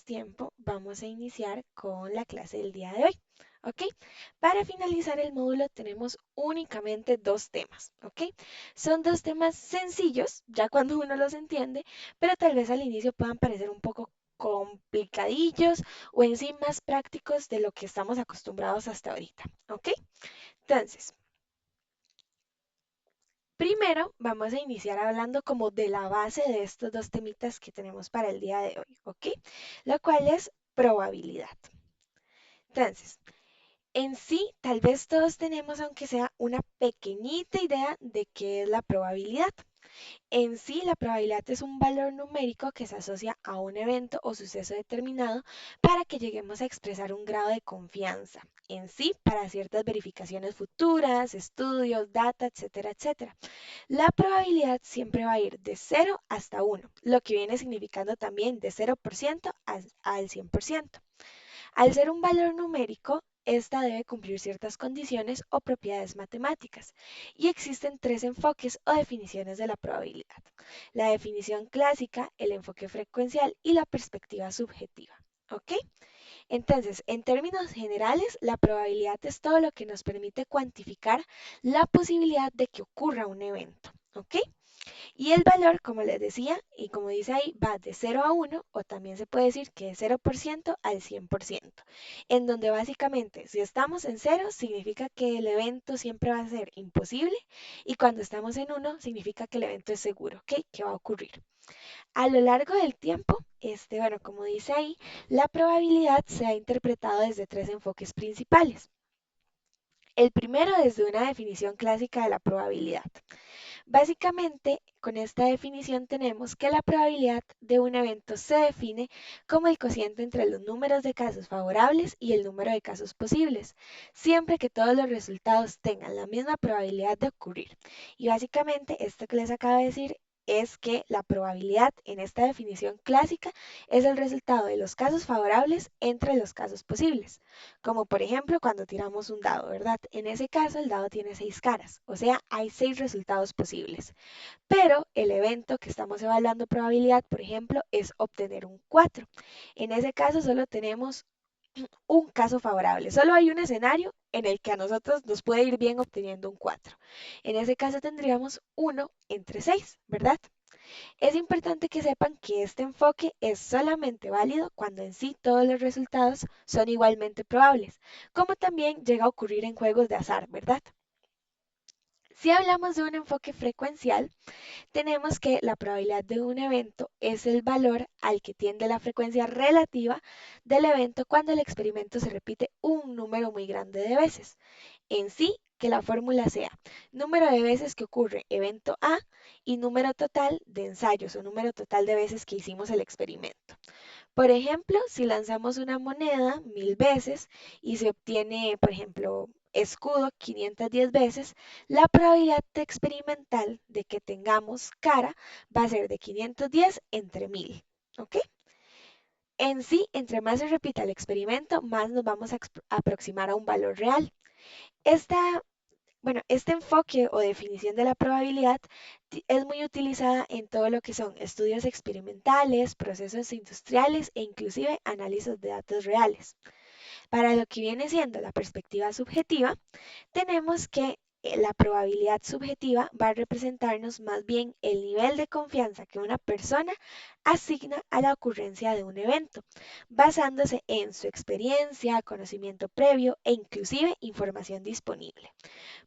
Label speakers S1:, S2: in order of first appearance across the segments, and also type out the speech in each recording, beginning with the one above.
S1: más tiempo, vamos a iniciar con la clase del día de hoy. ¿Ok? Para finalizar el módulo tenemos únicamente dos temas. ¿Ok? Son dos temas sencillos, ya cuando uno los entiende, pero tal vez al inicio puedan parecer un poco complicadillos o en sí más prácticos de lo que estamos acostumbrados hasta ahorita. ¿Ok? Entonces, primero, vamos a iniciar hablando como de la base de estos dos temitas que tenemos para el día de hoy, ¿ok? Lo cual es probabilidad. Entonces, en sí, tal vez todos tenemos, aunque sea una pequeñita idea de qué es la probabilidad. En sí, la probabilidad es un valor numérico que se asocia a un evento o suceso determinado para que lleguemos a expresar un grado de confianza en sí para ciertas verificaciones futuras, estudios, data, etcétera, etcétera. La probabilidad siempre va a ir de 0 hasta 1, lo que viene significando también de 0% al 100%. Al ser un valor numérico, esta debe cumplir ciertas condiciones o propiedades matemáticas, y existen tres enfoques o definiciones de la probabilidad: la definición clásica, el enfoque frecuencial y la perspectiva subjetiva. ¿Ok? Entonces, en términos generales, la probabilidad es todo lo que nos permite cuantificar la posibilidad de que ocurra un evento. ¿Ok? Y el valor, como les decía, y como dice ahí, va de 0 a 1, o también se puede decir que de 0% al 100%, en donde básicamente si estamos en 0 significa que el evento siempre va a ser imposible, y cuando estamos en 1 significa que el evento es seguro, ¿ok? Que va a ocurrir. A lo largo del tiempo, bueno, como dice ahí, la probabilidad se ha interpretado desde tres enfoques principales. El primero desde una definición clásica de la probabilidad. Básicamente, con esta definición tenemos que la probabilidad de un evento se define como el cociente entre los números de casos favorables y el número de casos posibles, siempre que todos los resultados tengan la misma probabilidad de ocurrir. Y básicamente, esto que les acabo de decir es que la probabilidad en esta definición clásica es el resultado de los casos favorables entre los casos posibles, como por ejemplo cuando tiramos un dado, ¿verdad? En ese caso el dado tiene 6 caras, o sea, hay 6 resultados posibles. Pero el evento que estamos evaluando probabilidad, por ejemplo, es obtener un 4. En ese caso solo tenemos un caso favorable. Solo hay un escenario en el que a nosotros nos puede ir bien obteniendo un 4. En ese caso tendríamos 1 entre 6, ¿verdad? Es importante que sepan que este enfoque es solamente válido cuando en sí todos los resultados son igualmente probables, como también llega a ocurrir en juegos de azar, ¿verdad? Si hablamos de un enfoque frecuencial, tenemos que la probabilidad de un evento es el valor al que tiende la frecuencia relativa del evento cuando el experimento se repite un número muy grande de veces. En sí, que la fórmula sea número de veces que ocurre evento A y número total de ensayos o número total de veces que hicimos el experimento. Por ejemplo, si lanzamos una moneda 1000 veces y se obtiene, por ejemplo, escudo 510 veces, la probabilidad experimental de que tengamos cara va a ser de 510 entre 1000. ¿Ok? En sí, entre más se repita el experimento, más nos vamos a aproximar a un valor real. Esta este enfoque o definición de la probabilidad es muy utilizada en todo lo que son estudios experimentales, procesos industriales e inclusive análisis de datos reales. Para lo que viene siendo la perspectiva subjetiva, tenemos que la probabilidad subjetiva va a representarnos más bien el nivel de confianza que una persona asigna a la ocurrencia de un evento, basándose en su experiencia, conocimiento previo e inclusive información disponible.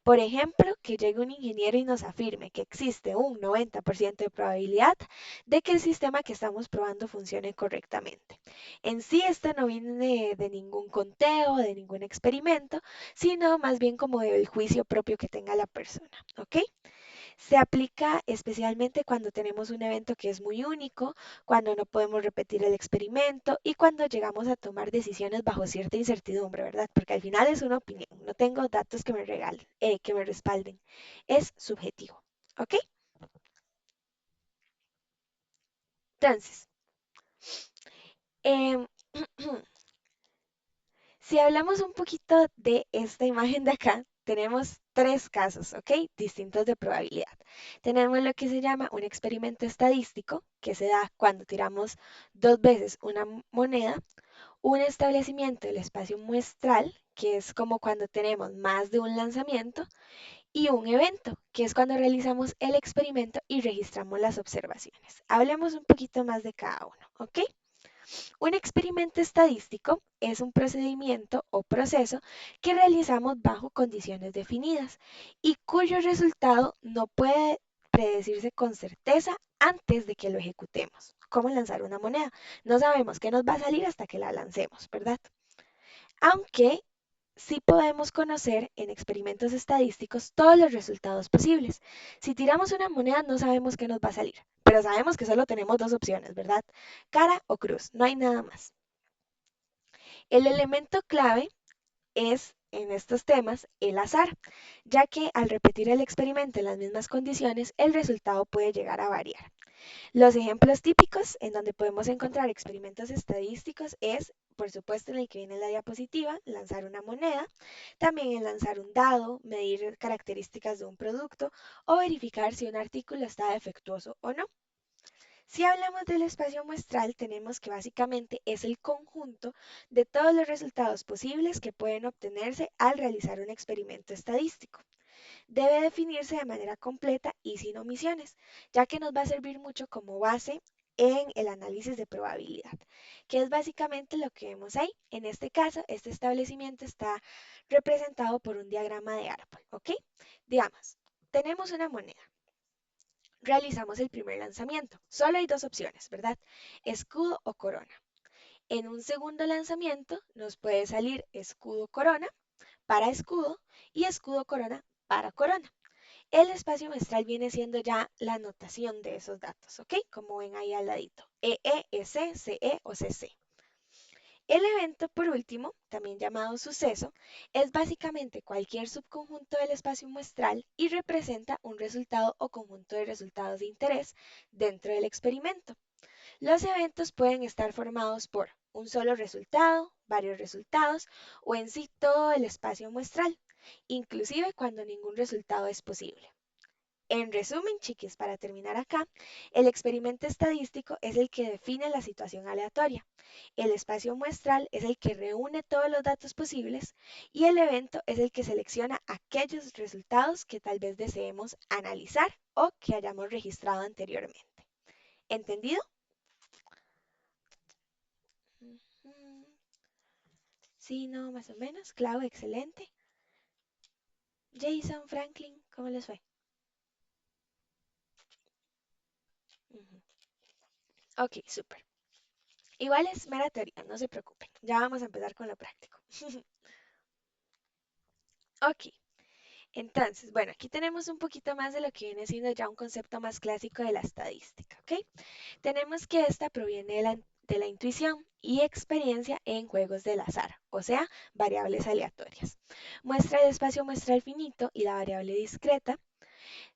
S1: Por ejemplo, que llegue un ingeniero y nos afirme que existe un 90% de probabilidad de que el sistema que estamos probando funcione correctamente. En sí, esto no viene de ningún conteo, de ningún experimento, sino más bien como del juicio propio que tenga la persona, ¿ok? Se aplica especialmente cuando tenemos un evento que es muy único, cuando no podemos repetir el experimento y cuando llegamos a tomar decisiones bajo cierta incertidumbre, ¿verdad? Porque al final es una opinión, no tengo datos que me regalen, que me respalden. Es subjetivo, ¿ok? Entonces, em, si hablamos un poquito de esta imagen de acá, tenemos tres casos, ¿ok? Distintos de probabilidad. Tenemos lo que se llama un experimento estadístico, que se da cuando tiramos dos veces una moneda, un establecimiento del espacio muestral, que es como cuando tenemos más de un lanzamiento, y un evento, que es cuando realizamos el experimento y registramos las observaciones. Hablemos un poquito más de cada uno, ¿ok? Un experimento estadístico es un procedimiento o proceso que realizamos bajo condiciones definidas y cuyo resultado no puede predecirse con certeza antes de que lo ejecutemos. ¿Cómo lanzar una moneda? No sabemos qué nos va a salir hasta que la lancemos, ¿verdad? Aunque sí podemos conocer en experimentos estadísticos todos los resultados posibles. Si tiramos una moneda no sabemos qué nos va a salir, pero sabemos que solo tenemos dos opciones, ¿verdad? Cara o cruz, no hay nada más. El elemento clave es en estos temas el azar, ya que al repetir el experimento en las mismas condiciones, el resultado puede llegar a variar. Los ejemplos típicos en donde podemos encontrar experimentos estadísticos es, por supuesto, en el que viene en la diapositiva, lanzar una moneda, también en lanzar un dado, medir características de un producto o verificar si un artículo está defectuoso o no. Si hablamos del espacio muestral, tenemos que básicamente es el conjunto de todos los resultados posibles que pueden obtenerse al realizar un experimento estadístico. Debe definirse de manera completa y sin omisiones, ya que nos va a servir mucho como base en el análisis de probabilidad, que es básicamente lo que vemos ahí. En este caso, este establecimiento está representado por un diagrama de árbol, ¿ok? Digamos, tenemos una moneda. Realizamos el primer lanzamiento. Solo hay dos opciones, ¿verdad? Escudo o corona. En un segundo lanzamiento nos puede salir escudo corona para escudo y escudo corona para corona. El espacio muestral viene siendo ya la anotación de esos datos, ¿ok? Como ven ahí al ladito. EE, EC, CE o CC. El evento, por último, también llamado suceso, es básicamente cualquier subconjunto del espacio muestral y representa un resultado o conjunto de resultados de interés dentro del experimento. Los eventos pueden estar formados por un solo resultado, varios resultados o en sí todo el espacio muestral, inclusive cuando ningún resultado es posible. En resumen, chiquis, para terminar acá, el experimento estadístico es el que define la situación aleatoria. El espacio muestral es el que reúne todos los datos posibles y el evento es el que selecciona aquellos resultados que tal vez deseemos analizar o que hayamos registrado anteriormente. ¿Entendido? Ujú. Sí, no, más o menos. Clau, excelente. Jason, Franklin, ¿cómo les fue? Ujú. Ok, súper. Igual es mera teoría, no se preocupen. Ya vamos a empezar con lo práctico. Ok, entonces, bueno, aquí tenemos un poquito más de lo que viene siendo ya un concepto más clásico de la estadística, ¿ok? Tenemos que esta proviene de la intuición y experiencia en juegos del azar, o sea, variables aleatorias. Muestra el espacio muestral finito y la variable discreta.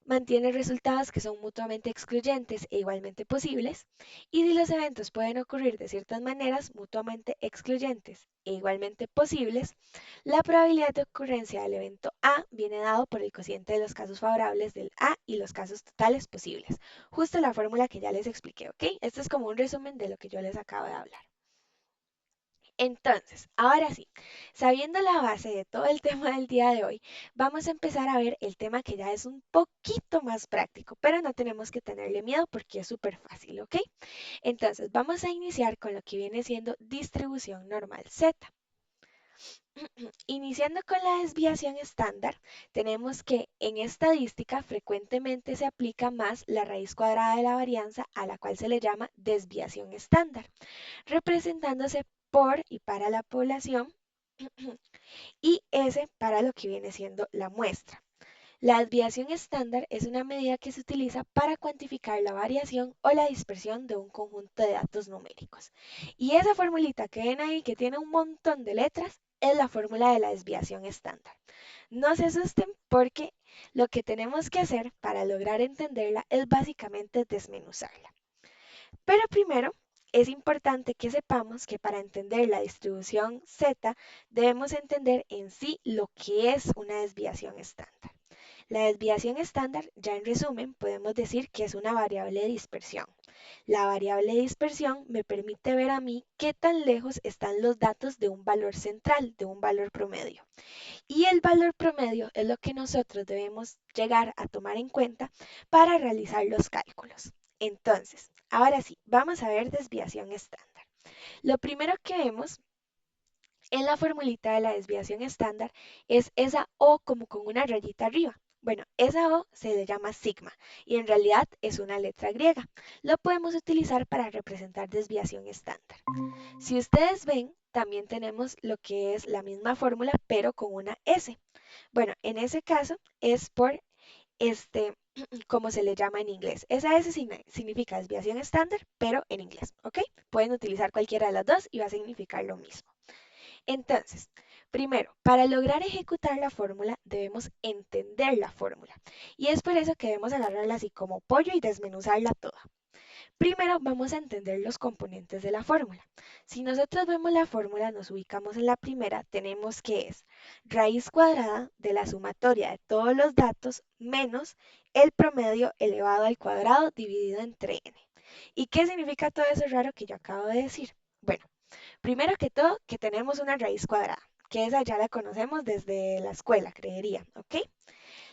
S1: Mantiene resultados que son mutuamente excluyentes e igualmente posibles, y si los eventos pueden ocurrir de ciertas maneras mutuamente excluyentes e igualmente posibles, la probabilidad de ocurrencia del evento A viene dado por el cociente de los casos favorables del A y los casos totales posibles. Justo la fórmula que ya les expliqué, ¿ok? Esto es como un resumen de lo que yo les acabo de hablar. Entonces, ahora sí, sabiendo la base de todo el tema del día de hoy, vamos a empezar a ver el tema que ya es un poquito más práctico, pero no tenemos que tenerle miedo porque es súper fácil, ¿ok? Entonces, vamos a iniciar con lo que viene siendo distribución normal Z. Iniciando con la desviación estándar, tenemos que en estadística frecuentemente se aplica más la raíz cuadrada de la varianza a la cual se le llama desviación estándar, representándose por y para la población y S para lo que viene siendo la muestra. La desviación estándar es una medida que se utiliza para cuantificar la variación o la dispersión de un conjunto de datos numéricos. Y esa formulita que ven ahí, que tiene un montón de letras, es la fórmula de la desviación estándar. No se asusten porque lo que tenemos que hacer para lograr entenderla es básicamente desmenuzarla. Pero primero es importante que sepamos que para entender la distribución Z debemos entender en sí lo que es una desviación estándar. La desviación estándar, ya en resumen, podemos decir que es una variable de dispersión. La variable de dispersión me permite ver a mí qué tan lejos están los datos de un valor central, de un valor promedio. Y el valor promedio es lo que nosotros debemos llegar a tomar en cuenta para realizar los cálculos. Entonces, ahora sí, vamos a ver desviación estándar. Lo primero que vemos en la formulita de la desviación estándar es esa O como con una rayita arriba. Bueno, esa O se le llama sigma y en realidad es una letra griega. Lo podemos utilizar para representar desviación estándar. Si ustedes ven, también tenemos lo que es la misma fórmula, pero con una S. Bueno, en ese caso es por este, como se le llama en inglés. Esa S significa desviación estándar, pero en inglés, ¿ok? Pueden utilizar cualquiera de las dos y va a significar lo mismo. Entonces, primero, para lograr ejecutar la fórmula debemos entender la fórmula. Y es por eso que debemos agarrarla así como pollo y desmenuzarla toda. Primero vamos a entender los componentes de la fórmula. Si nosotros vemos la fórmula, nos ubicamos en la primera, tenemos que es raíz cuadrada de la sumatoria de todos los datos menos el promedio elevado al cuadrado dividido entre n. ¿Y qué significa todo eso raro que yo acabo de decir? Bueno, primero que todo, que tenemos una raíz cuadrada, que esa ya la conocemos desde la escuela, creería, ¿ok?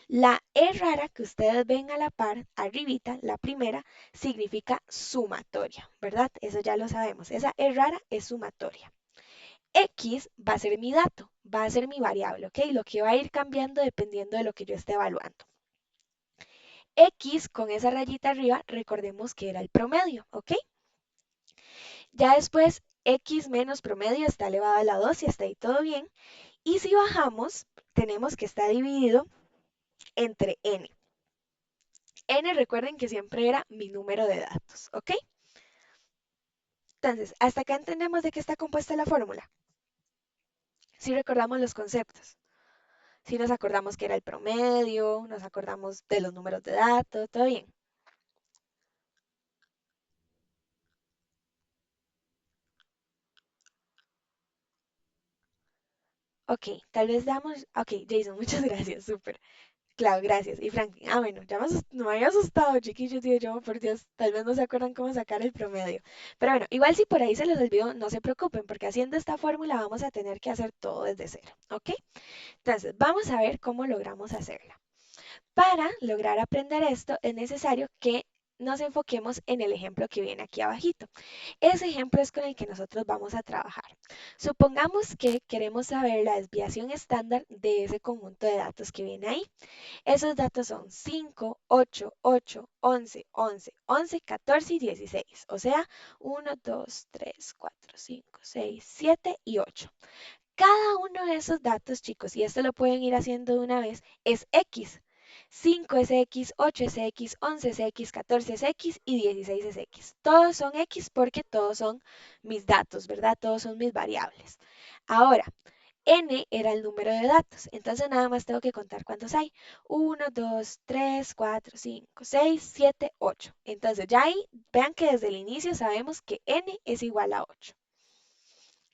S1: La E rara que ustedes ven a la par, arribita, la primera, significa sumatoria, ¿verdad? Eso ya lo sabemos. Esa E rara es sumatoria. X va a ser mi dato, va a ser mi variable, ¿ok? Lo que va a ir cambiando dependiendo de lo que yo esté evaluando. X con esa rayita arriba, recordemos que era el promedio, ¿ok? Ya después, X menos promedio está elevado a la 2 y hasta ahí todo bien. Y si bajamos, tenemos que está dividido entre n. N recuerden que siempre era mi número de datos, ¿ok? Entonces, hasta acá entendemos de qué está compuesta la fórmula. Si recordamos los conceptos, si nos acordamos que era el promedio, nos acordamos de los números de datos, todo bien. Ok, tal vez damos, ok, Jason, muchas gracias, súper. Claro, gracias. Y Franklin, bueno, ya me había asustado, chiquillos, y yo, por Dios, tal vez no se acuerdan cómo sacar el promedio. Pero bueno, igual si por ahí se les olvidó, no se preocupen, porque haciendo esta fórmula vamos a tener que hacer todo desde cero, ¿ok? Entonces, vamos a ver cómo logramos hacerla. Para lograr aprender esto es necesario que nos enfoquemos en el ejemplo que viene aquí abajito. Ese ejemplo es con el que nosotros vamos a trabajar. Supongamos que queremos saber la desviación estándar de ese conjunto de datos que viene ahí. Esos datos son 5, 8, 8, 11, 11, 11, 14 y 16. O sea, 1, 2, 3, 4, 5, 6, 7 y 8. Cada uno de esos datos, chicos, y esto lo pueden ir haciendo de una vez, es X. 5 es X, 8 es X, 11 es X, 14 es X y 16 es X. Todos son X porque todos son mis datos, ¿verdad? Todos son mis variables. Ahora, N era el número de datos, entonces nada más tengo que contar cuántos hay. 1, 2, 3, 4, 5, 6, 7, 8. Entonces ya ahí vean que desde el inicio sabemos que N es igual a 8.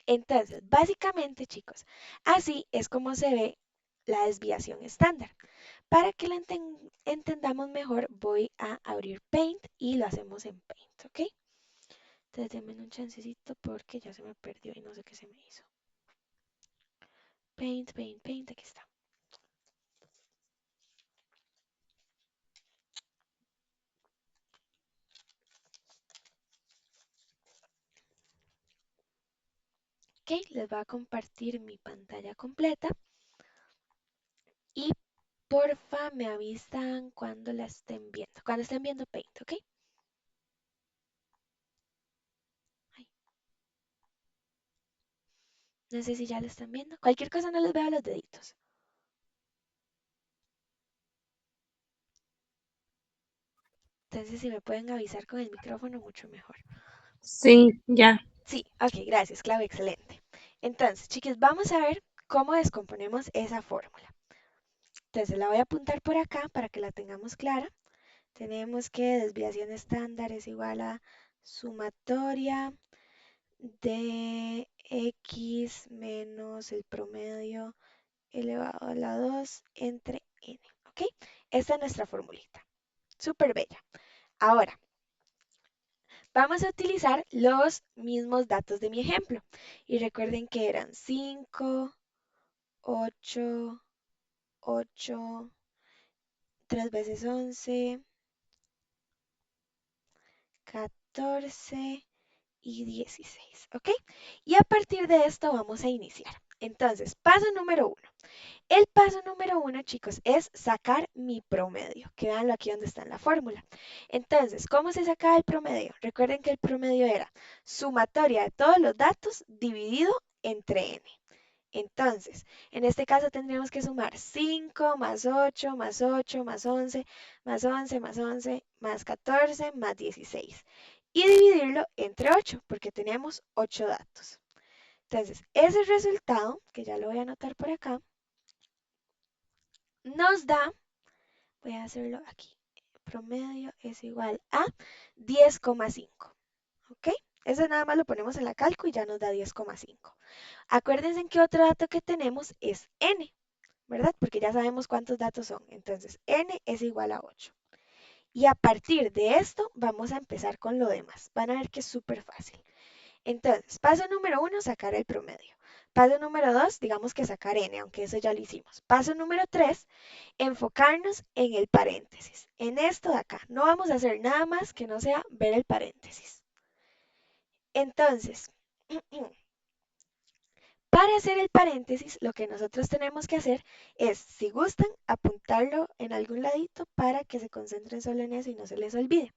S1: Entonces, básicamente, chicos, así es como se ve la desviación estándar. Para que la entendamos mejor, voy a abrir Paint y lo hacemos en Paint, ¿ok? Entonces, denme un chancecito porque ya se me perdió y no sé qué se me hizo. Paint, Paint, Paint, aquí está. Ok, les voy a compartir mi pantalla completa y porfa me avisan cuando la estén viendo, cuando estén viendo Paint, ¿ok? Ay, no sé si ya lo están viendo. Cualquier cosa no les veo los deditos. Entonces, si me pueden avisar con el micrófono, mucho mejor.
S2: Sí, ya.
S1: Sí, ok, gracias, Claudia, excelente. Entonces, chicos, vamos a ver cómo descomponemos esa fórmula. Entonces, la voy a apuntar por acá para que la tengamos clara. Tenemos que desviación estándar es igual a sumatoria de x menos el promedio elevado a la 2 entre n. ¿Ok? Esta es nuestra formulita. Súper bella. Ahora, vamos a utilizar los mismos datos de mi ejemplo. Y recuerden que eran 5, 8, 8, 3 veces 11, 14 y 16. ¿Ok? Y a partir de esto vamos a iniciar. Entonces, paso número uno. El paso número uno, chicos, es sacar mi promedio, que veanlo aquí donde está en la fórmula. Entonces, ¿cómo se sacaba el promedio? Recuerden que el promedio era sumatoria de todos los datos dividido entre n. Entonces, en este caso tendríamos que sumar 5 más 8 más 8 más 11 más 11 más 11 más 14 más 16 y dividirlo entre 8 porque tenemos 8 datos. Entonces, ese resultado, que ya lo voy a anotar por acá, nos da, voy a hacerlo aquí, promedio es igual a 10,5. ¿Ok? Eso nada más lo ponemos en la calco y ya nos da 10,5. Acuérdense que otro dato que tenemos es n, ¿verdad? Porque ya sabemos cuántos datos son. Entonces, n es igual a 8. Y a partir de esto vamos a empezar con lo demás. Van a ver que es súper fácil. Entonces, paso número uno, sacar el promedio. Paso número dos, digamos que sacar n, aunque eso ya lo hicimos. Paso número tres, enfocarnos en el paréntesis. En esto de acá, no vamos a hacer nada más que no sea ver el paréntesis. Entonces, para hacer el paréntesis, lo que nosotros tenemos que hacer es, si gustan, apuntarlo en algún ladito para que se concentren solo en eso y no se les olvide.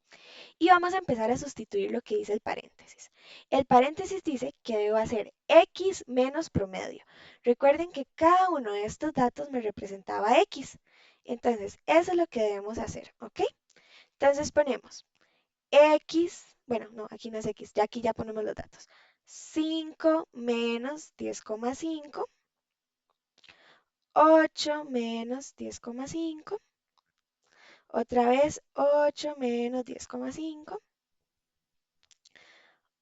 S1: Y vamos a empezar a sustituir lo que dice el paréntesis. El paréntesis dice que debo hacer x menos promedio. Recuerden que cada uno de estos datos me representaba x. Entonces, eso es lo que debemos hacer, ¿ok? Entonces ponemos x, bueno, no, aquí no es x, ya aquí ya ponemos los datos. 5 menos 10,5, 8 menos 10,5, otra vez 8 menos 10,5,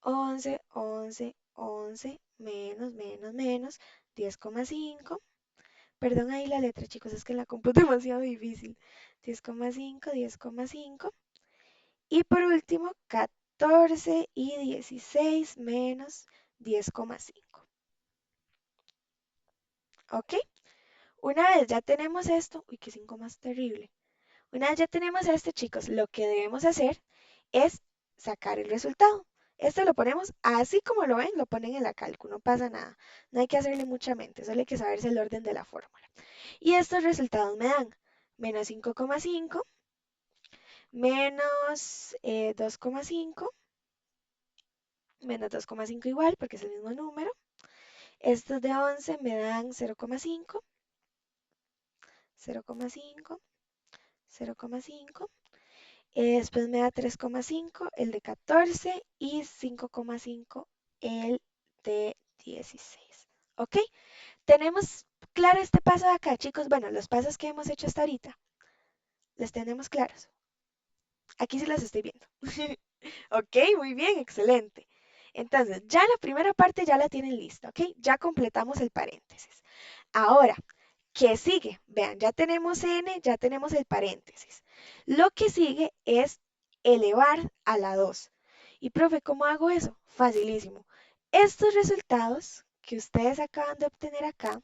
S1: 11, 11, 11, menos 10,5. Perdón ahí la letra, chicos, es que la compu es demasiado difícil. 10,5, 10,5. Y por último, 14 y 16 menos 10,5. ¿Ok? Una vez ya tenemos esto, uy, qué 5 más terrible. Una vez ya tenemos esto, chicos, lo que debemos hacer es sacar el resultado. Esto lo ponemos así como lo ven, lo ponen en la cálculo, no pasa nada. No hay que hacerle mucha mente, solo hay que saberse el orden de la fórmula. Y estos resultados me dan menos 5,5, menos 2,5, menos 2,5 igual, porque es el mismo número. Estos de 11 me dan 0,5, 0,5, 0,5. Después me da 3,5 el de 14 y 5,5 el de 16. ¿Ok? ¿Tenemos claro este paso de acá, chicos? Bueno, los pasos que hemos hecho hasta ahorita, los tenemos claros. Aquí sí los estoy viendo. Ok, muy bien, excelente. Entonces, ya la primera parte ya la tienen lista, ¿ok? Ya completamos el paréntesis. Ahora, ¿qué sigue? Vean, ya tenemos n, ya tenemos el paréntesis. Lo que sigue es elevar a la 2. Y profe, ¿cómo hago eso? Facilísimo. Estos resultados que ustedes acaban de obtener acá,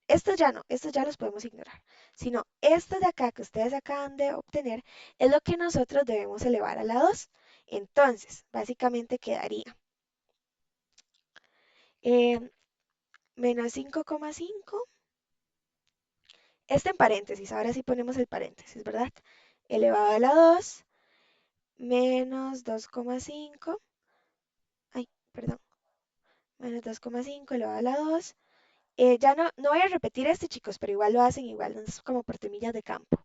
S1: estos ya no, estos ya los podemos ignorar, sino estos de acá que ustedes acaban de obtener es lo que nosotros debemos elevar a la 2. Entonces, básicamente quedaría eh, menos 5,5. Este en paréntesis, ahora sí ponemos el paréntesis, ¿verdad? Elevado a la 2 menos 2,5, ay, perdón, menos 2,5 elevado a la 2. Ya no voy a repetir este, chicos, pero igual lo hacen igual, no es como por temillas de campo.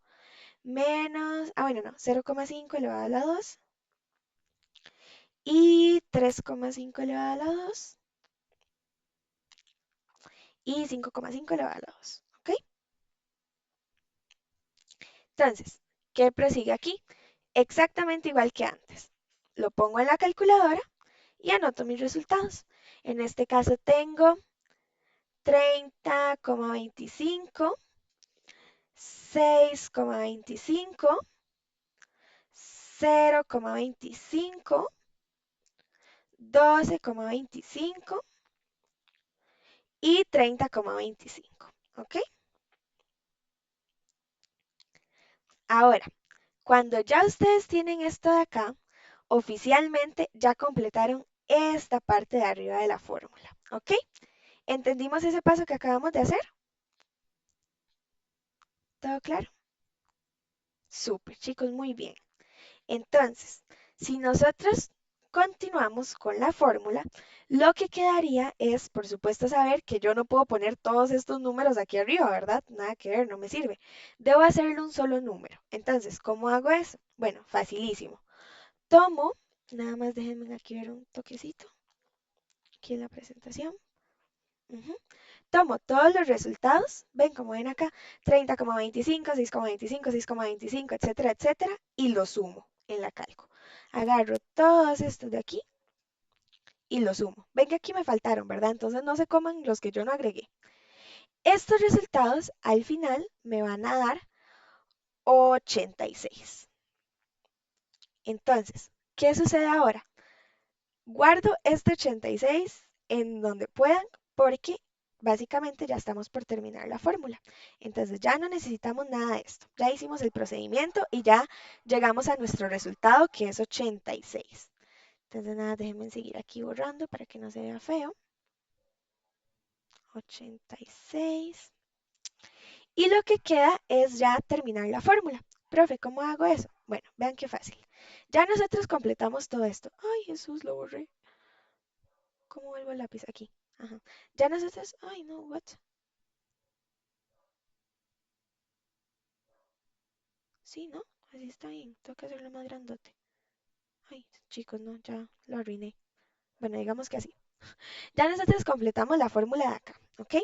S1: Menos, bueno, no, 0,5 elevado a la 2 y 3,5 elevado a la 2 y 5,5 elevado a la 2, ¿ok? Entonces, ¿qué prosigue aquí? Exactamente igual que antes. lo pongo en la calculadora y anoto mis resultados. En este caso tengo 30,25, 6,25, 0,25, 12,25 y 30,25. ¿Ok? Ahora, cuando ya ustedes tienen esto de acá, oficialmente ya completaron esta parte de arriba de la fórmula. ¿Ok? ¿Entendimos ese paso que acabamos de hacer? ¿Todo claro? Súper, chicos, muy bien. Entonces, si nosotros continuamos con la fórmula, lo que quedaría es, por supuesto, saber que yo no puedo poner todos estos números aquí arriba, ¿verdad? Nada que ver, no me sirve. Debo hacerle un solo número. Entonces, ¿cómo hago eso? Bueno, facilísimo. Tomo, nada más déjenme aquí ver un toquecito, aquí en la presentación. Ujú. Tomo todos los resultados, ven como ven acá, 30,25, 6,25, 6,25, etcétera, etcétera, y los sumo en la calco. Agarro todos estos de aquí y los sumo. Ven que aquí me faltaron, ¿verdad? Entonces no se coman los que yo no agregué. Estos resultados al final me van a dar 86. Entonces, ¿qué sucede ahora? Guardo este 86 en donde puedan porque básicamente ya estamos por terminar la fórmula. Entonces ya no necesitamos nada de esto. Ya hicimos el procedimiento y ya llegamos a nuestro resultado que es 86. Entonces nada, déjenme seguir aquí borrando para que no se vea feo. 86. Y lo que queda es ya terminar la fórmula. Profe, ¿cómo hago eso? Bueno, vean qué fácil. Ya nosotros completamos todo esto. Ay, Jesús, lo borré. ¿Cómo vuelvo el lápiz? Aquí. Ajá. Ya nosotros. Ay, no, what? Sí, ¿no? Así está bien. Tengo que hacerlo más grandote. Ay, chicos, no, ya lo arruiné. Bueno, digamos que así. Ya nosotros completamos la fórmula de acá, ¿ok?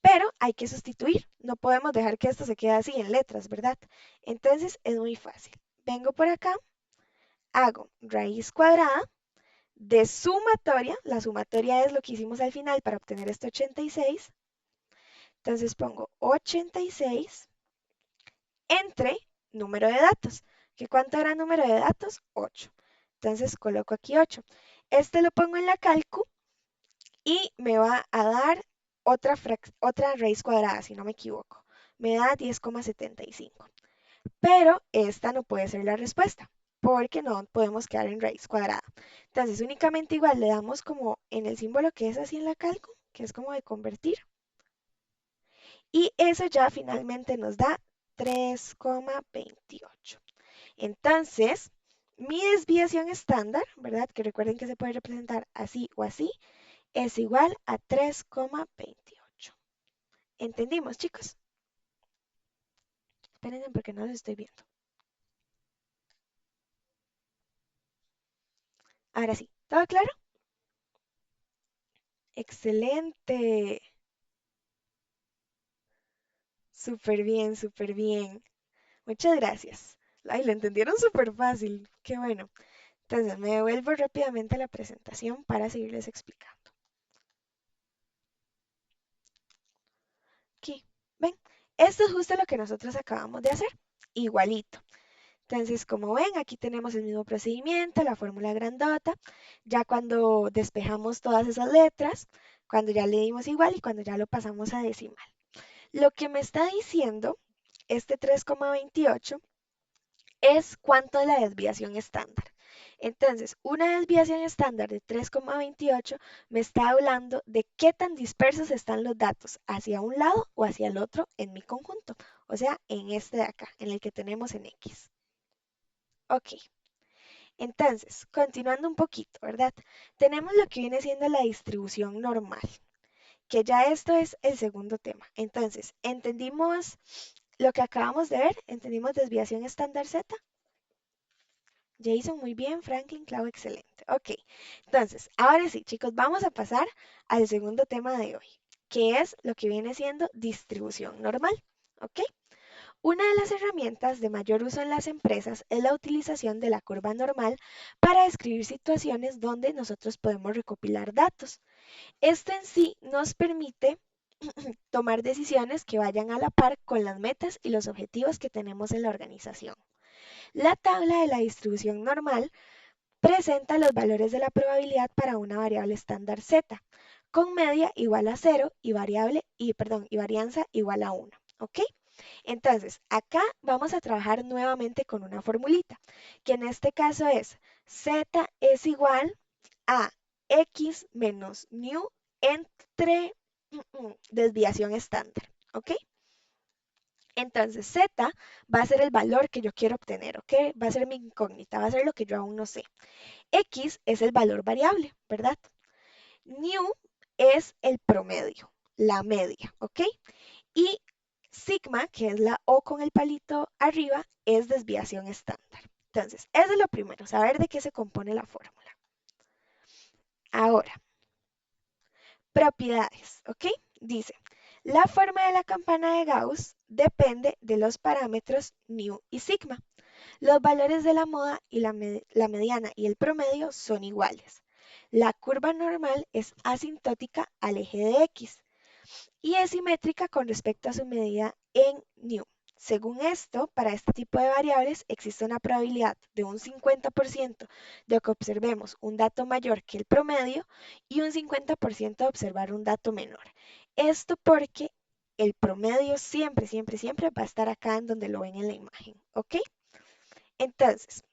S1: Pero hay que sustituir. No podemos dejar que esto se quede así en letras, ¿verdad? Entonces es muy fácil. Vengo por acá, hago raíz cuadrada de sumatoria. La sumatoria es lo que hicimos al final para obtener este 86. Entonces pongo 86 entre número de datos. ¿Que cuánto era número de datos? 8. Entonces coloco aquí 8. Este lo pongo en la calcu y me va a dar otra raíz cuadrada, si no me equivoco. Me da 10,75. Pero esta no puede ser la respuesta, porque no podemos quedar en raíz cuadrada. Entonces únicamente igual le damos como en el símbolo que es así en la calcu, que es como de convertir. Y eso ya finalmente nos da 3,28. Entonces, mi desviación estándar, ¿verdad? Que recuerden que se puede representar así o así, es igual a 3,28. ¿Entendimos, chicos? Espérenme porque no lo estoy viendo. Ahora sí, ¿todo claro? Excelente. Súper bien, súper bien. Muchas gracias. Ay, lo entendieron súper fácil. Qué bueno. Entonces, me devuelvo rápidamente a la presentación para seguirles explicando. Aquí, ven, esto es justo lo que nosotros acabamos de hacer, igualito. Entonces, como ven, aquí tenemos el mismo procedimiento, la fórmula grandota, ya cuando despejamos todas esas letras, cuando ya le dimos igual y cuando ya lo pasamos a decimal. Lo que me está diciendo este 3,28 es cuánto es la desviación estándar. Entonces, una desviación estándar de 3,28 me está hablando de qué tan dispersos están los datos hacia un lado o hacia el otro en mi conjunto, o sea, en este de acá, en el que tenemos en X. Ok, entonces, continuando un poquito, ¿verdad? Tenemos lo que viene siendo la distribución normal, que ya esto es el segundo tema. Entonces, ¿entendimos lo que acabamos de ver? ¿Entendimos desviación estándar Z? Jason, muy bien. Franklin, Clau, excelente. Ok, entonces, ahora sí, chicos, vamos a pasar al segundo tema de hoy, que es lo que viene siendo distribución normal. ¿Ok? Una de las herramientas de mayor uso en las empresas es la utilización de la curva normal para describir situaciones donde nosotros podemos recopilar datos. Esto en sí nos permite tomar decisiones que vayan a la par con las metas y los objetivos que tenemos en la organización. La tabla de la distribución normal presenta los valores de la probabilidad para una variable estándar z, con media igual a cero y y varianza igual a 1. ¿Ok? Entonces, acá vamos a trabajar nuevamente con una formulita, que en este caso es z es igual a x menos nu entre desviación estándar. ¿Ok? Entonces, z va a ser el valor que yo quiero obtener, ¿ok? Va a ser mi incógnita, va a ser lo que yo aún no sé. X es el valor variable, ¿verdad? Nu es el promedio, la media, ¿ok? Y sigma, que es la O con el palito arriba, es desviación estándar. Entonces, eso es lo primero, saber de qué se compone la fórmula. Ahora, propiedades, ¿ok? Dice, la forma de la campana de Gauss depende de los parámetros nu y sigma. Los valores de la moda y la mediana y el promedio son iguales. La curva normal es asintótica al eje de X y es simétrica con respecto a su medida en nu. Según esto, para este tipo de variables existe una probabilidad de un 50% de que observemos un dato mayor que el promedio y un 50% de observar un dato menor. Esto porque el promedio siempre, siempre, siempre va a estar acá en donde lo ven en la imagen, ¿ok? Entonces,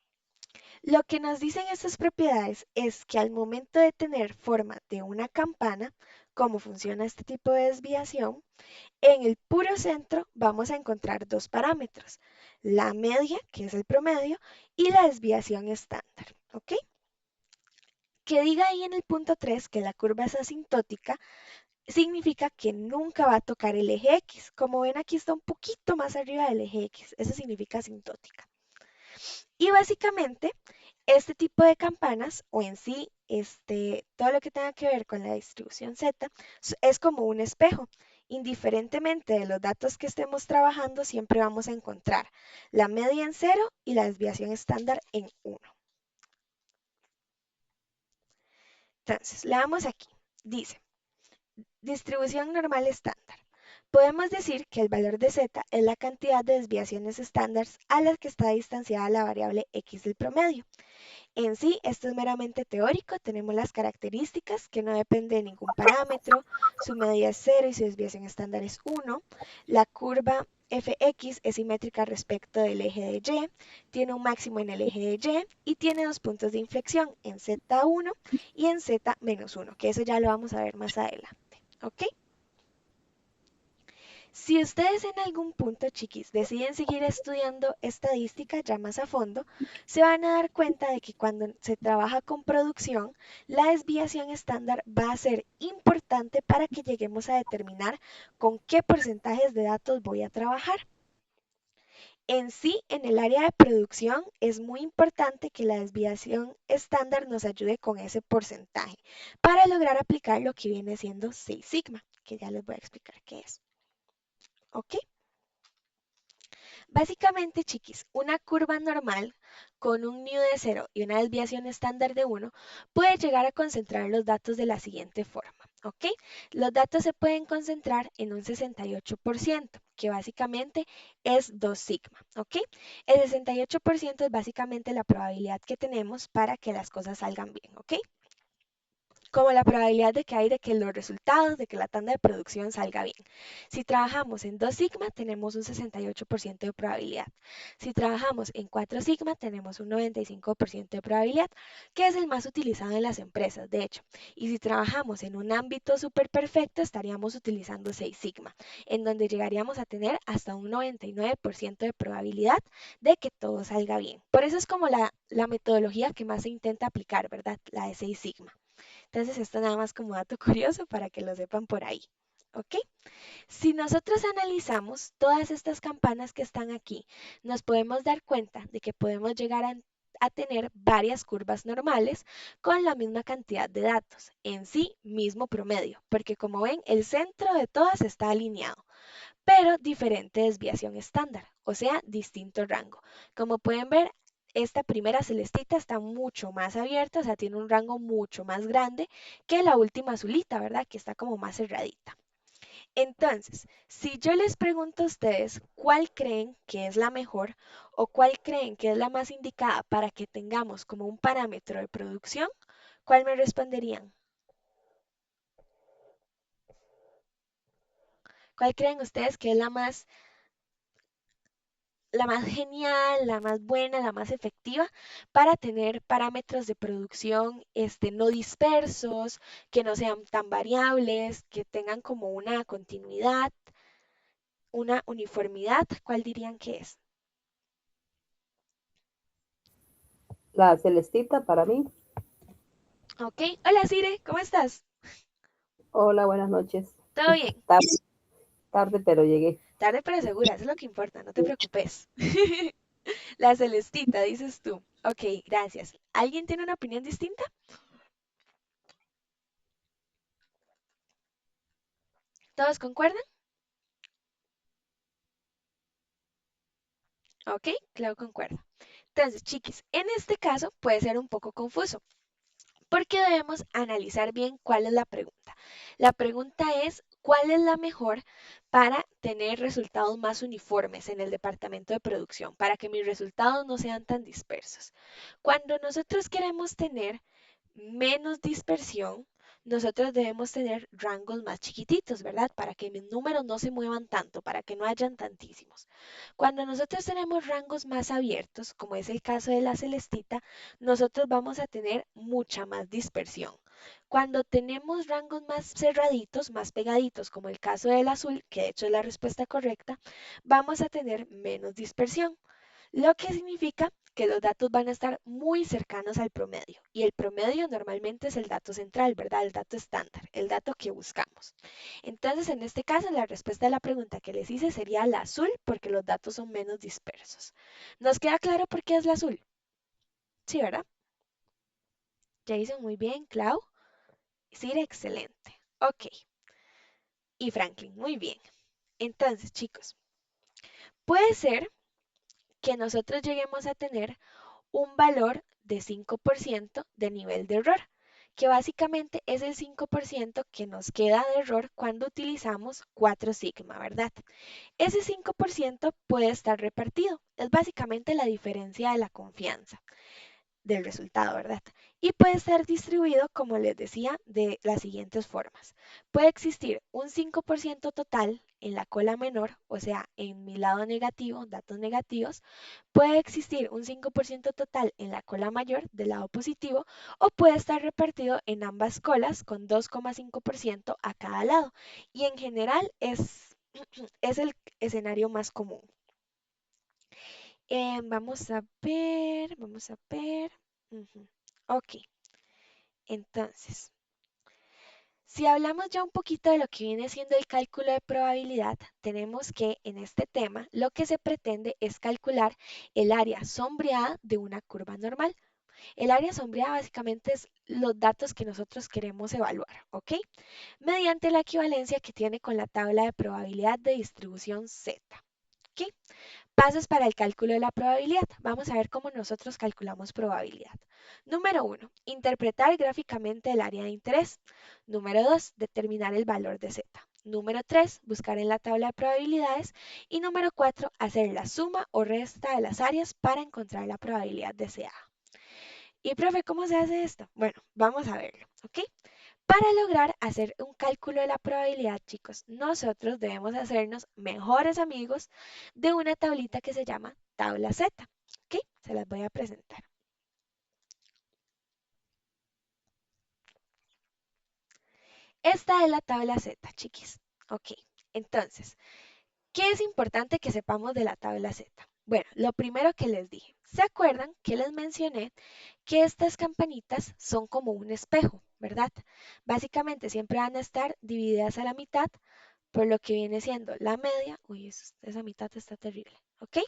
S1: lo que nos dicen estas propiedades es que al momento de tener forma de una campana, cómo funciona este tipo de desviación, en el puro centro vamos a encontrar dos parámetros, la media, que es el promedio, y la desviación estándar. ¿Ok? Que diga ahí en el punto 3 que la curva es asintótica, significa que nunca va a tocar el eje X. Como ven, aquí está un poquito más arriba del eje X. Eso significa asintótica. Y básicamente, este tipo de campanas, o en sí, todo lo que tenga que ver con la distribución Z, es como un espejo. Indiferentemente de los datos que estemos trabajando, siempre vamos a encontrar la media en cero y la desviación estándar en 1. Entonces, leamos aquí. Dice, distribución normal estándar. Podemos decir que el valor de z es la cantidad de desviaciones estándar a las que está distanciada la variable x del promedio. En sí, esto es meramente teórico, tenemos las características que no depende de ningún parámetro, su medida es 0 y su desviación estándar es 1, la curva fx es simétrica respecto del eje de y, tiene un máximo en el eje de y tiene dos puntos de inflexión en z1 y en z-1, que eso ya lo vamos a ver más adelante, ¿ok? Si ustedes en algún punto, chiquis, deciden seguir estudiando estadística ya más a fondo, se van a dar cuenta de que cuando se trabaja con producción, la desviación estándar va a ser importante para que lleguemos a determinar con qué porcentajes de datos voy a trabajar. En sí, en el área de producción es muy importante que la desviación estándar nos ayude con ese porcentaje para lograr aplicar lo que viene siendo 6 sigma, que ya les voy a explicar qué es. ¿Ok? Básicamente, chiquis, una curva normal con un nu de 0 y una desviación estándar de 1 puede llegar a concentrar los datos de la siguiente forma, ¿ok? Los datos se pueden concentrar en un 68%, que básicamente es 2 sigma, ¿ok? El 68% es básicamente la probabilidad que tenemos para que las cosas salgan bien, ¿ok? Como la probabilidad de que hay de que los resultados, de que la tanda de producción salga bien. Si trabajamos en 2 sigma, tenemos un 68% de probabilidad. Si trabajamos en 4 sigma, tenemos un 95% de probabilidad, que es el más utilizado en las empresas, de hecho. Y si trabajamos en un ámbito súper perfecto, estaríamos utilizando 6 sigma, en donde llegaríamos a tener hasta un 99% de probabilidad de que todo salga bien. Por eso es como la metodología que más se intenta aplicar, ¿verdad? La de 6 sigma. Entonces, esto nada más como dato curioso para que lo sepan por ahí. ¿Ok? Si nosotros analizamos todas estas campanas que están aquí, nos podemos dar cuenta de que podemos llegar a tener varias curvas normales con la misma cantidad de datos, en sí mismo promedio, porque como ven, el centro de todas está alineado. pero diferente desviación estándar, o sea, distinto rango. Como pueden ver, esta primera celestita está mucho más abierta, o sea, tiene un rango mucho más grande que la última azulita, ¿verdad? Que está como más cerradita. Entonces, si yo les pregunto a ustedes cuál creen que es la mejor o cuál creen que es la más indicada para que tengamos como un parámetro de producción, ¿cuál me responderían? ¿Cuál creen ustedes que es la más genial, la más buena, la más efectiva para tener parámetros de producción no dispersos, que no sean tan variables, que tengan como una continuidad, una uniformidad? ¿Cuál dirían que es?
S3: La celestita para mí.
S1: Ok, hola Sire, ¿cómo estás?
S3: Hola, buenas noches.
S1: ¿Todo bien?
S3: Tarde, tarde, pero llegué.
S1: Tarde pero segura, eso es lo que importa, no te preocupes. La Celestita, dices tú. Ok, gracias. ¿Alguien tiene una opinión distinta? ¿Todos concuerdan? Ok, claro, concuerda. Entonces, chiquis, en este caso puede ser un poco confuso porque debemos analizar bien cuál es la pregunta. La pregunta es, ¿cuál es la mejor para tener resultados más uniformes en el departamento de producción, para que mis resultados no sean tan dispersos? Cuando nosotros queremos tener menos dispersión, nosotros debemos tener rangos más chiquititos, ¿verdad? Para que mis números no se muevan tanto, para que no hayan tantísimos. Cuando nosotros tenemos rangos más abiertos, como es el caso de la celestita, nosotros vamos a tener mucha más dispersión. Cuando tenemos rangos más cerraditos, más pegaditos, como el caso del azul, que de hecho es la respuesta correcta, vamos a tener menos dispersión, lo que significa que los datos van a estar muy cercanos al promedio. Y el promedio normalmente es el dato central, ¿verdad? El dato estándar, el dato que buscamos. Entonces, en este caso, la respuesta a la pregunta que les hice sería la azul, porque los datos son menos dispersos. ¿Nos queda claro por qué es la azul? Sí, ¿verdad? Jason, muy bien. Clau, sí, excelente. Ok. Y Franklin, muy bien. Entonces, chicos, puede ser que nosotros lleguemos a tener un valor de 5% de nivel de error, que básicamente es el 5% que nos queda de error cuando utilizamos 4 sigma, ¿verdad? Ese 5% puede estar repartido, es básicamente la diferencia de la confianza del resultado, ¿verdad? Y puede estar distribuido, como les decía, de las siguientes formas. Puede existir un 5% total en la cola menor, o sea, en mi lado negativo, datos negativos. Puede existir un 5% total en la cola mayor, del lado positivo, o puede estar repartido en ambas colas con 2,5% a cada lado. Y en general es el escenario más común. Vamos a ver, vamos a ver. Ujú. Ok, entonces, si hablamos ya un poquito de lo que viene siendo el cálculo de probabilidad, tenemos que en este tema lo que se pretende es calcular el área sombreada de una curva normal. El área sombreada básicamente es los datos que nosotros queremos evaluar, ¿ok? Mediante la equivalencia que tiene con la tabla de probabilidad de distribución Z. ¿Ok? Pasos para el cálculo de la probabilidad. Vamos a ver cómo nosotros calculamos probabilidad. Número uno, interpretar gráficamente el área de interés. Número 2, determinar el valor de Z. Número 3, buscar en la tabla de probabilidades. Y número 4, hacer la suma o resta de las áreas para encontrar la probabilidad deseada. Y profe, ¿cómo se hace esto? Bueno, vamos a verlo, ¿ok? Para lograr hacer un cálculo de la probabilidad, chicos, nosotros debemos hacernos mejores amigos de una tablita que se llama tabla Z. ¿Ok? Se las voy a presentar. Esta es la tabla Z, chiquis. Ok, entonces, ¿qué es importante que sepamos de la tabla Z? Bueno, lo primero que les dije, ¿se acuerdan que les mencioné que estas campanitas son como un espejo, ¿verdad? Básicamente siempre van a estar divididas a la mitad por lo que viene siendo la media. Uy, esa mitad está terrible, ¿ok?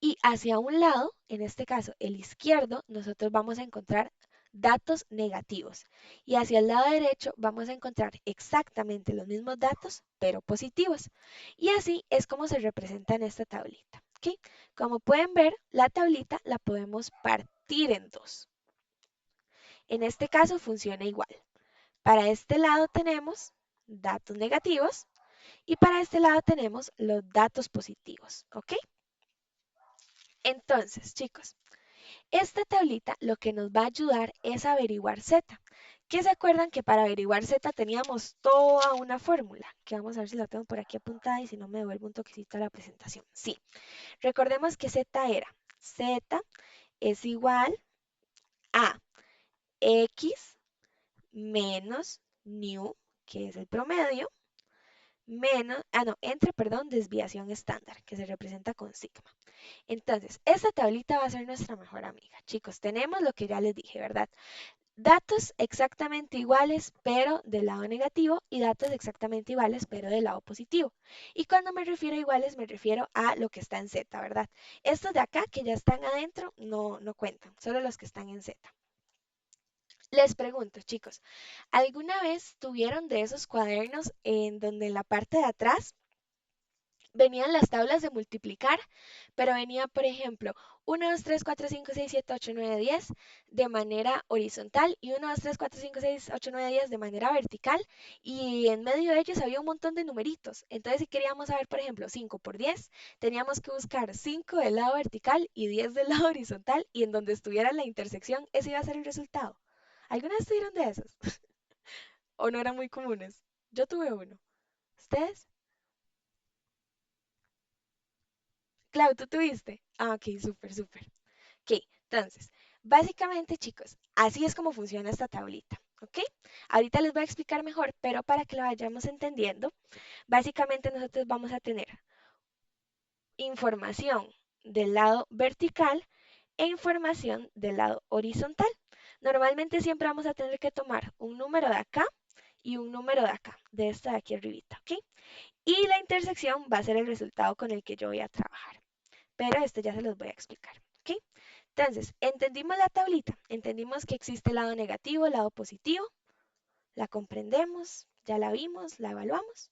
S1: Y hacia un lado, en este caso el izquierdo, nosotros vamos a encontrar datos negativos. Y hacia el lado derecho vamos a encontrar exactamente los mismos datos, pero positivos. Y así es como se representa en esta tablita. ¿Ok? Como pueden ver, la tablita la podemos partir en dos. En este caso funciona igual. Para este lado tenemos datos negativos y para este lado tenemos los datos positivos. ¿Ok? Entonces, chicos, esta tablita lo que nos va a ayudar es a averiguar Z. ¿Qué se acuerdan que para averiguar Z teníamos toda una fórmula? Que vamos a ver si la tengo por aquí apuntada y si no me devuelvo un toquecito a la presentación. Sí, recordemos que Z era Z es igual a X menos nu, que es el promedio, menos, entre, perdón, desviación estándar, que se representa con sigma. Entonces, esta tablita va a ser nuestra mejor amiga. Chicos, tenemos lo que ya les dije, ¿verdad? Datos exactamente iguales, pero del lado negativo, y datos exactamente iguales, pero del lado positivo. Y cuando me refiero a iguales, me refiero a lo que está en Z, ¿verdad? Estos de acá que ya están adentro no cuentan, solo los que están en Z. Les pregunto, chicos, ¿alguna vez tuvieron de esos cuadernos en donde en la parte de atrás venían las tablas de multiplicar, pero venía, por ejemplo, 1, 2, 3, 4, 5, 6, 7, 8, 9, 10 de manera horizontal y 1, 2, 3, 4, 5, 6, 8, 9, 10 de manera vertical y en medio de ellos había un montón de numeritos? Entonces, si queríamos saber, por ejemplo, 5 por 10, teníamos que buscar 5 del lado vertical y 10 del lado horizontal y en donde estuviera la intersección, ese iba a ser el resultado. ¿Alguna vez tuvieron de esos? ¿O no eran muy comunes? Yo tuve uno. ¿Ustedes? Clau, ¿tú tuviste? Ah, ok, súper, súper. Ok, entonces, básicamente, chicos, así es como funciona esta tablita, ¿ok? Ahorita les voy a explicar mejor, pero para que lo vayamos entendiendo, básicamente nosotros vamos a tener información del lado vertical e información del lado horizontal. Normalmente siempre vamos a tener que tomar un número de acá y un número de acá, de esta de aquí arribita, ¿ok? Y la intersección va a ser el resultado con el que yo voy a trabajar. Pero esto ya se los voy a explicar, ¿ok? Entonces, entendimos la tablita, entendimos que existe el lado negativo, el lado positivo, la comprendemos, ya la vimos, la evaluamos.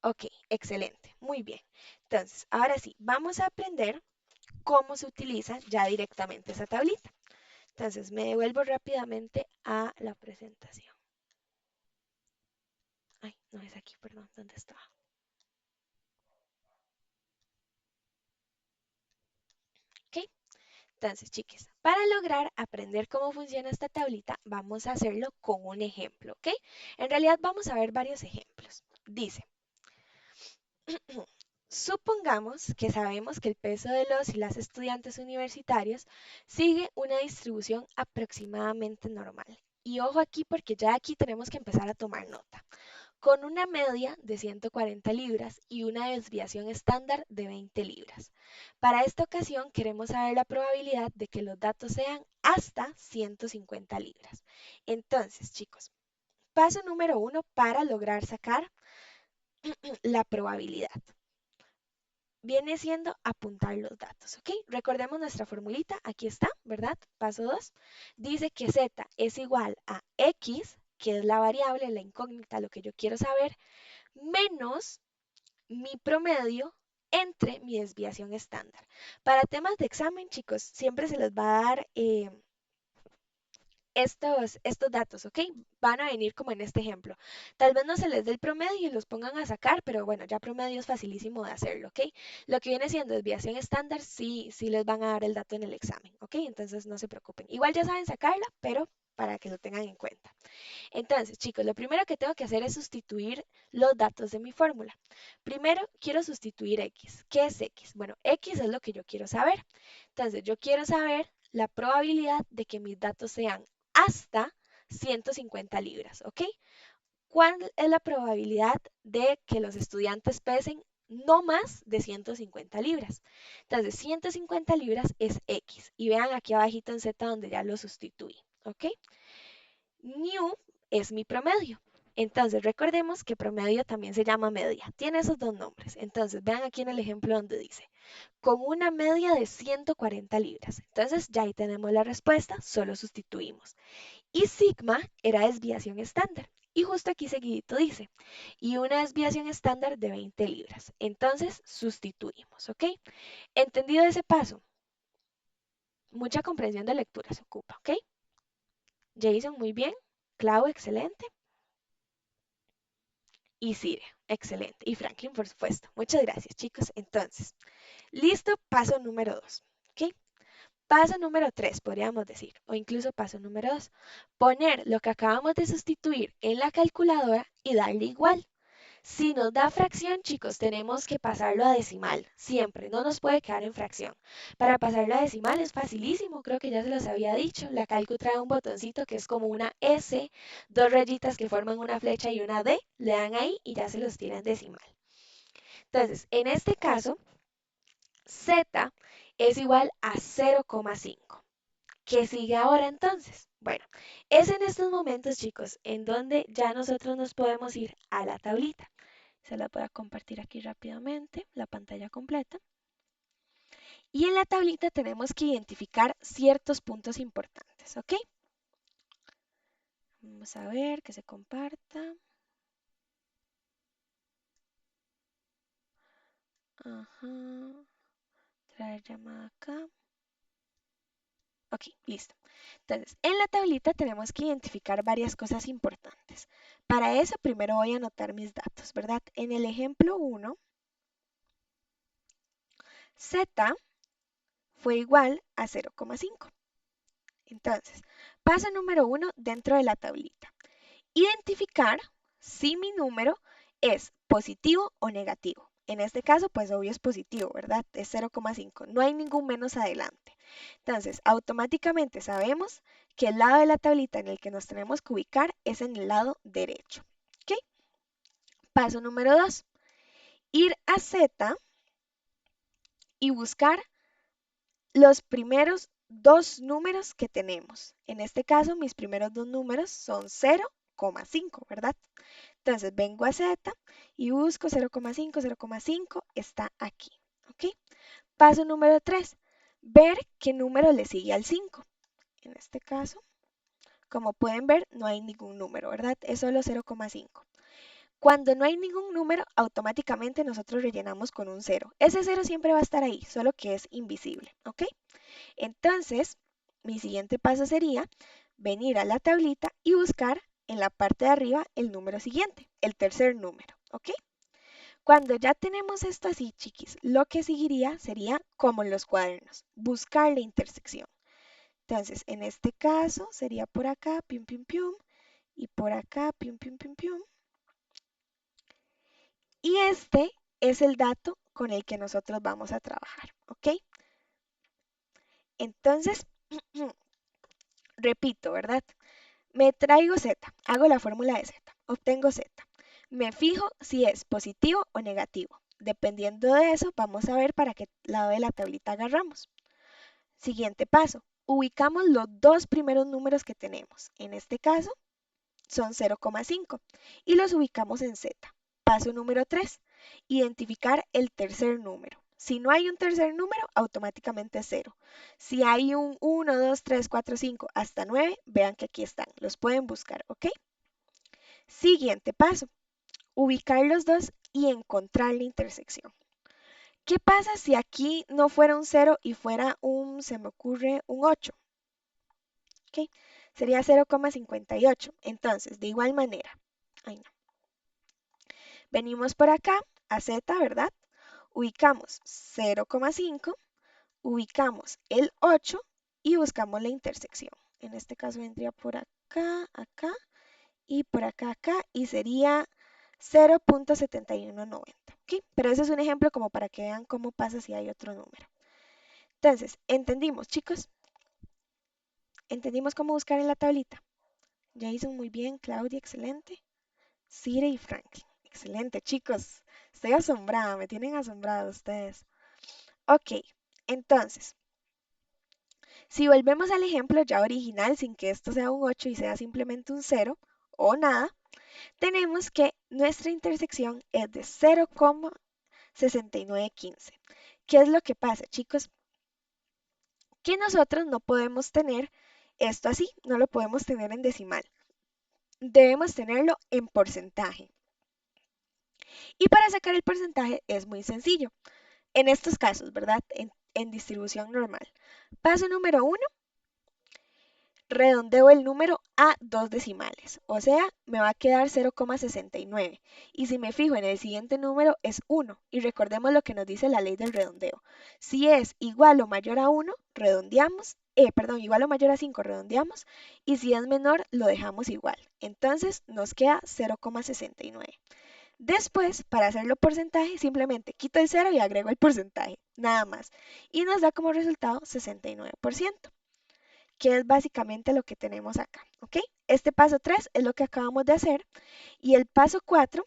S1: Ok, excelente, muy bien. Entonces, ahora sí, vamos a aprender cómo se utiliza ya directamente esa tablita. Entonces, me devuelvo rápidamente a la presentación. Ay, no es aquí, perdón, ¿dónde estaba? Ok, entonces, chiques, para lograr aprender cómo funciona esta tablita, vamos a hacerlo con un ejemplo, ¿ok? En realidad vamos a ver varios ejemplos. Dice, supongamos que sabemos que el peso de los y las estudiantes universitarios sigue una distribución aproximadamente normal. Y ojo aquí porque ya aquí tenemos que empezar a tomar nota. Con una media de 140 libras y una desviación estándar de 20 libras. Para esta ocasión queremos saber la probabilidad de que los datos sean hasta 150 libras. Entonces, chicos, paso número 1 para lograr sacar la probabilidad viene siendo apuntar los datos, ¿ok? Recordemos nuestra formulita, aquí está, ¿verdad? Paso 2, dice que z es igual a x, que es la variable, la incógnita, lo que yo quiero saber, menos mi promedio entre mi desviación estándar. Para temas de examen, chicos, siempre se les va a dar estos datos, ¿ok? Van a venir como en este ejemplo. Tal vez no se les dé el promedio y los pongan a sacar, pero bueno, ya promedio es facilísimo de hacerlo, ¿ok? Lo que viene siendo desviación estándar, sí les van a dar el dato en el examen, ¿ok? Entonces no se preocupen. Igual ya saben sacarla, pero para que lo tengan en cuenta. Entonces, chicos, lo primero que tengo que hacer es sustituir los datos de mi fórmula. Primero, quiero sustituir x. ¿Qué es x? Bueno, x es lo que yo quiero saber. Entonces, yo quiero saber la probabilidad de que mis datos sean hasta 150 libras, ¿ok? ¿Cuál es la probabilidad de que los estudiantes pesen no más de 150 libras? Entonces, 150 libras es X. Y vean aquí abajito en Z donde ya lo sustituí, ¿ok? New es mi promedio. Entonces, recordemos que promedio también se llama media. Tiene esos dos nombres. Entonces, vean aquí en el ejemplo donde dice, con una media de 140 libras. Entonces, ya ahí tenemos la respuesta, solo sustituimos. Y sigma era desviación estándar. Y justo aquí seguidito dice, y una desviación estándar de 20 libras. Entonces, sustituimos, ¿ok? ¿Entendido ese paso? Mucha comprensión de lectura se ocupa, ¿ok? Jason, muy bien. Clau, excelente. Y Siria, excelente. Y Franklin, por supuesto. Muchas gracias, chicos. Entonces, listo, paso número 2. ¿Ok? Paso número 3, podríamos decir, o incluso paso número 2. Poner lo que acabamos de sustituir en la calculadora y darle igual. Si nos da fracción, chicos, tenemos que pasarlo a decimal, siempre, no nos puede quedar en fracción. Para pasarlo a decimal es facilísimo, creo que ya se los había dicho. La calcu trae un botoncito que es como una S, dos rayitas que forman una flecha y una D, le dan ahí y ya se los tira en decimal. Entonces, en este caso, Z es igual a 0,5. ¿Qué sigue ahora entonces? Bueno, es en estos momentos, chicos, en donde ya nosotros nos podemos ir a la tablita. Se la voy a compartir aquí rápidamente, la pantalla completa. Y en la tablita tenemos que identificar ciertos puntos importantes, ¿ok? Vamos a ver que se comparta. Ajá. Traer llamada acá. Ok, listo. Entonces, en la tablita tenemos que identificar varias cosas importantes. Para eso, primero voy a anotar mis datos, ¿verdad? En el ejemplo 1, Z fue igual a 0,5. Entonces, paso número 1 dentro de la tablita. Identificar si mi número es positivo o negativo. En este caso, pues obvio es positivo, ¿verdad? Es 0,5. No hay ningún menos adelante. Entonces, automáticamente sabemos que el lado de la tablita en el que nos tenemos que ubicar es en el lado derecho. ¿Ok? Paso número 2. Ir a Z y buscar los primeros dos números que tenemos. En este caso, mis primeros dos números son 0,5, ¿verdad? Entonces vengo a Z y busco 0,5, 0,5, está aquí. ¿Ok? Paso número 3, ver qué número le sigue al 5. En este caso, como pueden ver, no hay ningún número, ¿verdad? Es solo 0,5. Cuando no hay ningún número, automáticamente nosotros rellenamos con un 0. Ese 0 siempre va a estar ahí, solo que es invisible, ¿ok? Entonces, mi siguiente paso sería venir a la tablita y buscar en la parte de arriba el número siguiente, el tercer número, ¿ok? Cuando ya tenemos esto así, chiquis, lo que seguiría sería como en los cuadernos, buscar la intersección. Entonces, en este caso sería por acá, pium, pium, pium, y por acá, pium, pium, pium, pium. Y este es el dato con el que nosotros vamos a trabajar, ¿ok? Entonces, repito, ¿verdad? Me traigo Z, hago la fórmula de Z, obtengo Z. Me fijo si es positivo o negativo. Dependiendo de eso, vamos a ver para qué lado de la tablita agarramos. Siguiente paso, ubicamos los dos primeros números que tenemos. En este caso, son 0,5 y los ubicamos en Z. Paso número 3, identificar el tercer número. Si no hay un tercer número, automáticamente es 0. Si hay un 1, 2, 3, 4, 5 hasta 9, vean que aquí están. Los pueden buscar, ¿ok? Siguiente paso, ubicar los dos y encontrar la intersección. ¿Qué pasa si aquí no fuera un 0 y fuera se me ocurre, un 8? ¿Ok? Sería 0,58. Entonces, de igual manera, ay no. Venimos por acá a Z, ¿verdad? Ubicamos 0,5, ubicamos el 8 y buscamos la intersección. En este caso vendría por acá, acá y por acá, acá y sería 0,7190. ¿Ok? Pero ese es un ejemplo como para que vean cómo pasa si hay otro número. Entonces, ¿entendimos, chicos? ¿Entendimos cómo buscar en la tablita? Jason, muy bien. Claudia, excelente. Cire y Franklin. Excelente, chicos. Estoy asombrada, me tienen asombrado ustedes. Ok, entonces, si volvemos al ejemplo ya original, sin que esto sea un 8 y sea simplemente un 0 o nada, tenemos que nuestra intersección es de 0,6915. ¿Qué es lo que pasa, chicos? Que nosotros no podemos tener esto así, no lo podemos tener en decimal. Debemos tenerlo en porcentaje. Y para sacar el porcentaje es muy sencillo. En estos casos, ¿verdad? En distribución normal. Paso número 1, redondeo el número a dos decimales, o sea, me va a quedar 0,69. Y si me fijo en el siguiente número es 1. Y recordemos lo que nos dice la ley del redondeo. Si es igual o mayor a 1, redondeamos. Perdón, igual o mayor a 5, redondeamos. Y si es menor, lo dejamos igual. Entonces nos queda 0,69. Después, para hacerlo porcentaje, simplemente quito el 0 y agrego el porcentaje, nada más. Y nos da como resultado 69%, que es básicamente lo que tenemos acá, ¿ok? Este paso 3 es lo que acabamos de hacer y el paso 4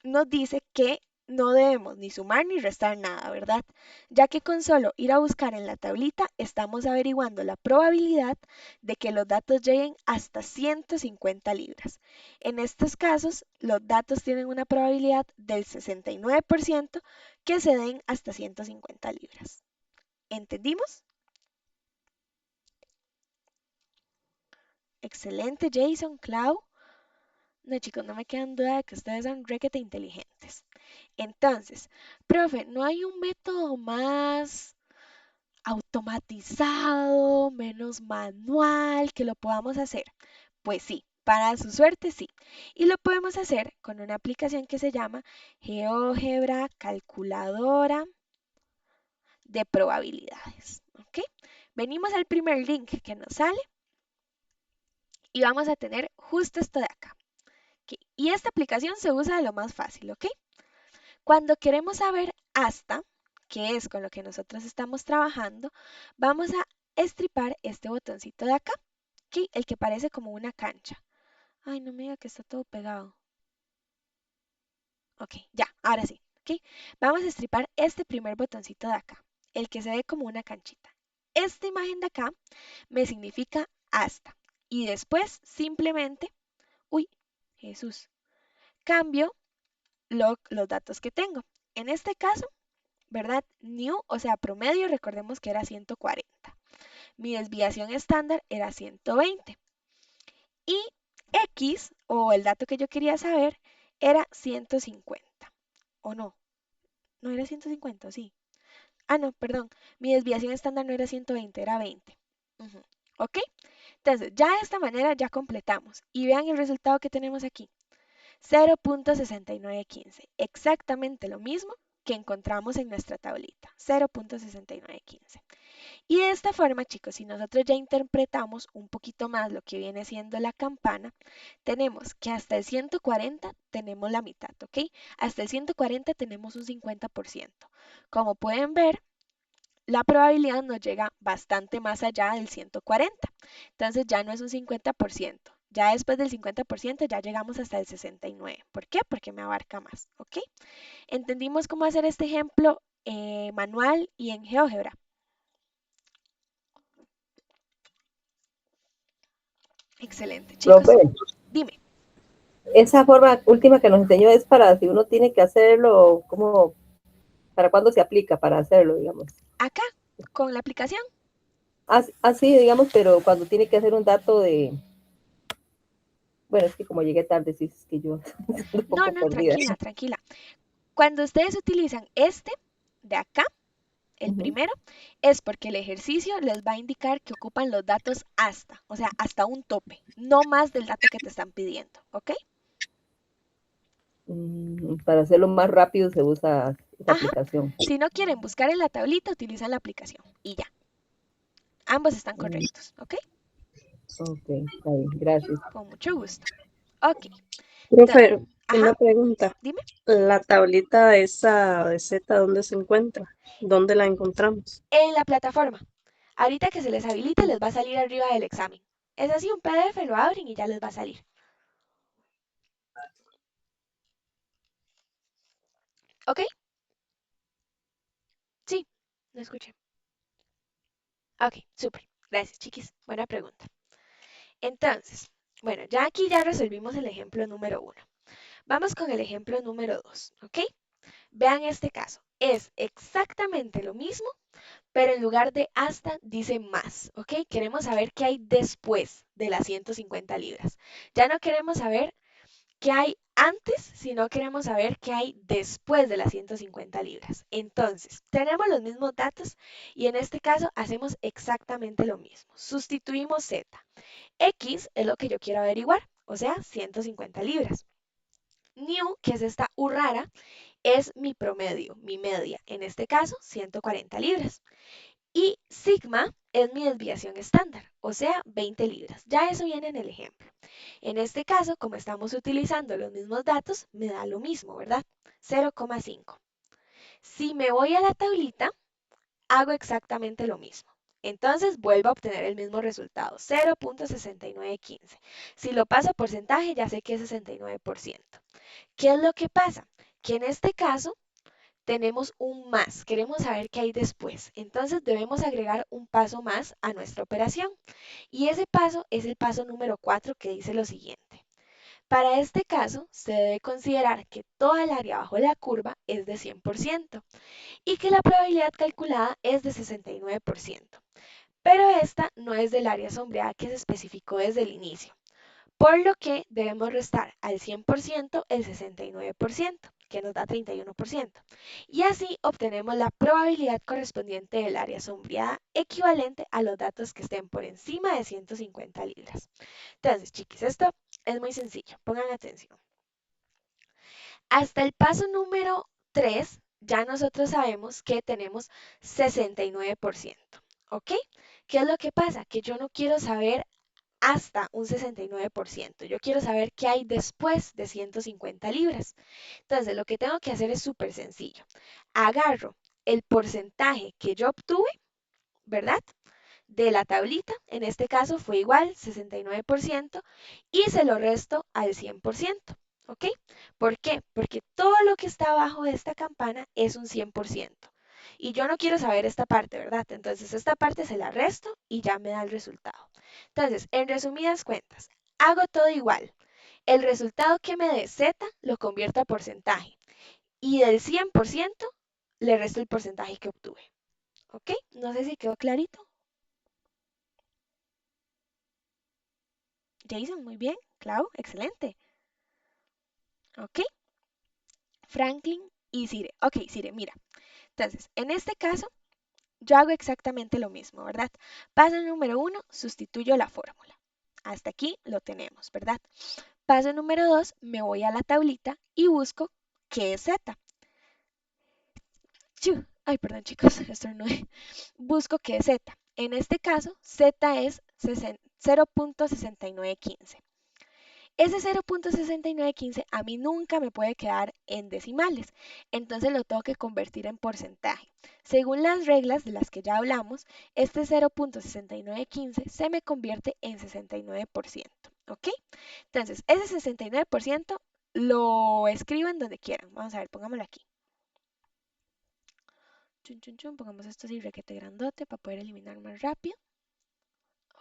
S1: nos dice que no debemos ni sumar ni restar nada, ¿verdad? Ya que con solo ir a buscar en la tablita estamos averiguando la probabilidad de que los datos lleguen hasta 150 libras. En estos casos, los datos tienen una probabilidad del 69% que se den hasta 150 libras. ¿Entendimos? Excelente, Jason, Clau. No, chicos, no me quedan duda de que ustedes son requete inteligentes. Entonces, profe, ¿no hay un método más automatizado, menos manual que lo podamos hacer? Pues sí, para su suerte sí. Y lo podemos hacer con una aplicación que se llama GeoGebra Calculadora de Probabilidades. ¿Ok? Venimos al primer link que nos sale y vamos a tener justo esto de acá. ¿Ok? Y esta aplicación se usa de lo más fácil, ¿ok? Cuando queremos saber hasta, que es con lo que nosotros estamos trabajando, vamos a estripar este botoncito de acá, ¿ok? El que parece como una cancha. Ay, no me diga que está todo pegado. Ok, ya, ahora sí, ¿ok? Vamos a estripar este primer botoncito de acá, el que se ve como una canchita. Esta imagen de acá me significa hasta. Y después simplemente, uy, Jesús, cambio los datos que tengo. En este caso, ¿verdad? New, o sea, promedio, recordemos que era 140. Mi desviación estándar era 120. Y X, o el dato que yo quería saber, era 150. ¿O no? ¿No era 150? Sí. Ah, no, perdón. Mi desviación estándar no era 120, era 20. Ujú. ¿Ok? Entonces, ya de esta manera ya completamos. Y vean el resultado que tenemos aquí. 0.6915. Exactamente lo mismo que encontramos en nuestra tablita. 0.6915. Y de esta forma, chicos, si nosotros ya interpretamos un poquito más lo que viene siendo la campana, tenemos que hasta el 140 tenemos la mitad, ¿ok? Hasta el 140 tenemos un 50%. Como pueden ver, la probabilidad nos llega bastante más allá del 140. Entonces ya no es un 50%. Ya después del 50% ya llegamos hasta el 69. ¿Por qué? Porque me abarca más, ¿ok? ¿Entendimos cómo hacer este ejemplo manual y en GeoGebra? Excelente, chicos.
S3: Profe,
S1: Dime,
S3: esa forma última que nos enseñó es para si uno tiene que hacerlo, como, para cuándo se aplica para hacerlo, digamos.
S1: acá con la aplicación.
S3: Así, digamos, pero cuando tiene que hacer un dato de, bueno, es que como llegué tarde, sí, es que yo estoy un
S1: No,
S3: poco
S1: no,
S3: perdida.
S1: tranquila, tranquila. Cuando ustedes utilizan este de acá, el
S3: Ujú.
S1: primero, es porque el ejercicio les va a indicar que ocupan los datos hasta, o sea, hasta un tope, no más del dato que te están pidiendo, ¿ok?
S3: Para hacerlo más rápido se usa esa
S1: Ajá,
S3: aplicación.
S1: si no quieren buscar en la tablita, utilizan la aplicación y ya, ambos están
S3: Mm,
S1: correctos, ¿ok?
S3: Ok, está bien, gracias.
S1: Con mucho gusto. Ok, entonces,
S2: Profe,
S1: ajá,
S2: una pregunta.
S1: dime.
S2: La tablita esa de Z, ¿dónde se encuentra? ¿Dónde la encontramos?
S1: En la plataforma. Ahorita que se les habilite, les va a salir arriba del examen. Es así, un PDF, lo abren y ya les va a salir. ¿Ok? Sí, no escuché. Ok, súper. Gracias, chiquis. Buena pregunta. Entonces, bueno, ya aquí ya resolvimos el ejemplo número 1. Vamos con el ejemplo número 2, ¿ok? Vean este caso. Es exactamente lo mismo, pero en lugar de hasta dice más, ¿ok? Queremos saber qué hay después de las 150 libras. Ya no queremos saber qué hay antes, sino queremos saber qué hay después de las 150 libras. Entonces, tenemos los mismos datos y en este caso hacemos exactamente lo mismo. Sustituimos Z. X es lo que yo quiero averiguar, o sea, 150 libras. New, que es esta U rara, es mi promedio, mi media, en este caso 140 libras. Y sigma es mi desviación estándar, o sea, 20 libras. Ya eso viene en el ejemplo. En este caso, como estamos utilizando los mismos datos, me da lo mismo, ¿verdad? 0,5. Si me voy a la tablita, hago exactamente lo mismo. Entonces vuelvo a obtener el mismo resultado, 0.6915. Si lo paso a porcentaje, ya sé que es 69%. ¿Qué es lo que pasa? Que en este caso tenemos un más, queremos saber qué hay después. Entonces debemos agregar un paso más a nuestra operación. Y ese paso es el paso número 4 que dice lo siguiente. Para este caso, se debe considerar que toda el área bajo la curva es de 100% y que la probabilidad calculada es de 69%. Pero esta no es del área sombreada que se especificó desde el inicio, por lo que debemos restar al 100% el 69%, que nos da 31%. Y así obtenemos la probabilidad correspondiente del área sombreada equivalente a los datos que estén por encima de 150 libras. Entonces, chiquis, esto es muy sencillo. Pongan atención. Hasta el paso número 3, ya nosotros sabemos que tenemos 69%. ¿Ok? ¿Qué es lo que pasa? Que yo no quiero saber hasta un 69%. Yo quiero saber qué hay después de 150 libras. Entonces, lo que tengo que hacer es súper sencillo. Agarro el porcentaje que yo obtuve, ¿verdad? De la tablita, en este caso fue igual, 69%, y se lo resto al 100%. ¿Ok? ¿Por qué? Porque todo lo que está abajo de esta campana es un 100%. Y yo no quiero saber esta parte, ¿verdad? Entonces esta parte se la resto y ya me da el resultado. Entonces, en resumidas cuentas, hago todo igual. El resultado que me dé Z lo convierto a porcentaje. Y del 100% le resto el porcentaje que obtuve. ¿Ok? No sé si quedó clarito. Jason, muy bien. Clau, excelente. Ok. Franklin y Sire. Ok, Sire, mira. Entonces, en este caso, yo hago exactamente lo mismo, ¿verdad? Paso número 1, sustituyo la fórmula. Hasta aquí lo tenemos, ¿verdad? Paso número 2, me voy a la tablita y busco qué es Z. Ay, perdón chicos, esto no es. Busco qué es Z. En este caso, Z es 0.6915. Ese 0.6915 a mí nunca me puede quedar en decimales, entonces lo tengo que convertir en porcentaje. Según las reglas de las que ya hablamos, este 0.6915 se me convierte en 69%, ¿ok? Entonces, ese 69% lo escribo en donde quieran. Vamos a ver, pongámoslo aquí. Chun, chun, chun, pongamos esto así requete grandote para poder eliminar más rápido,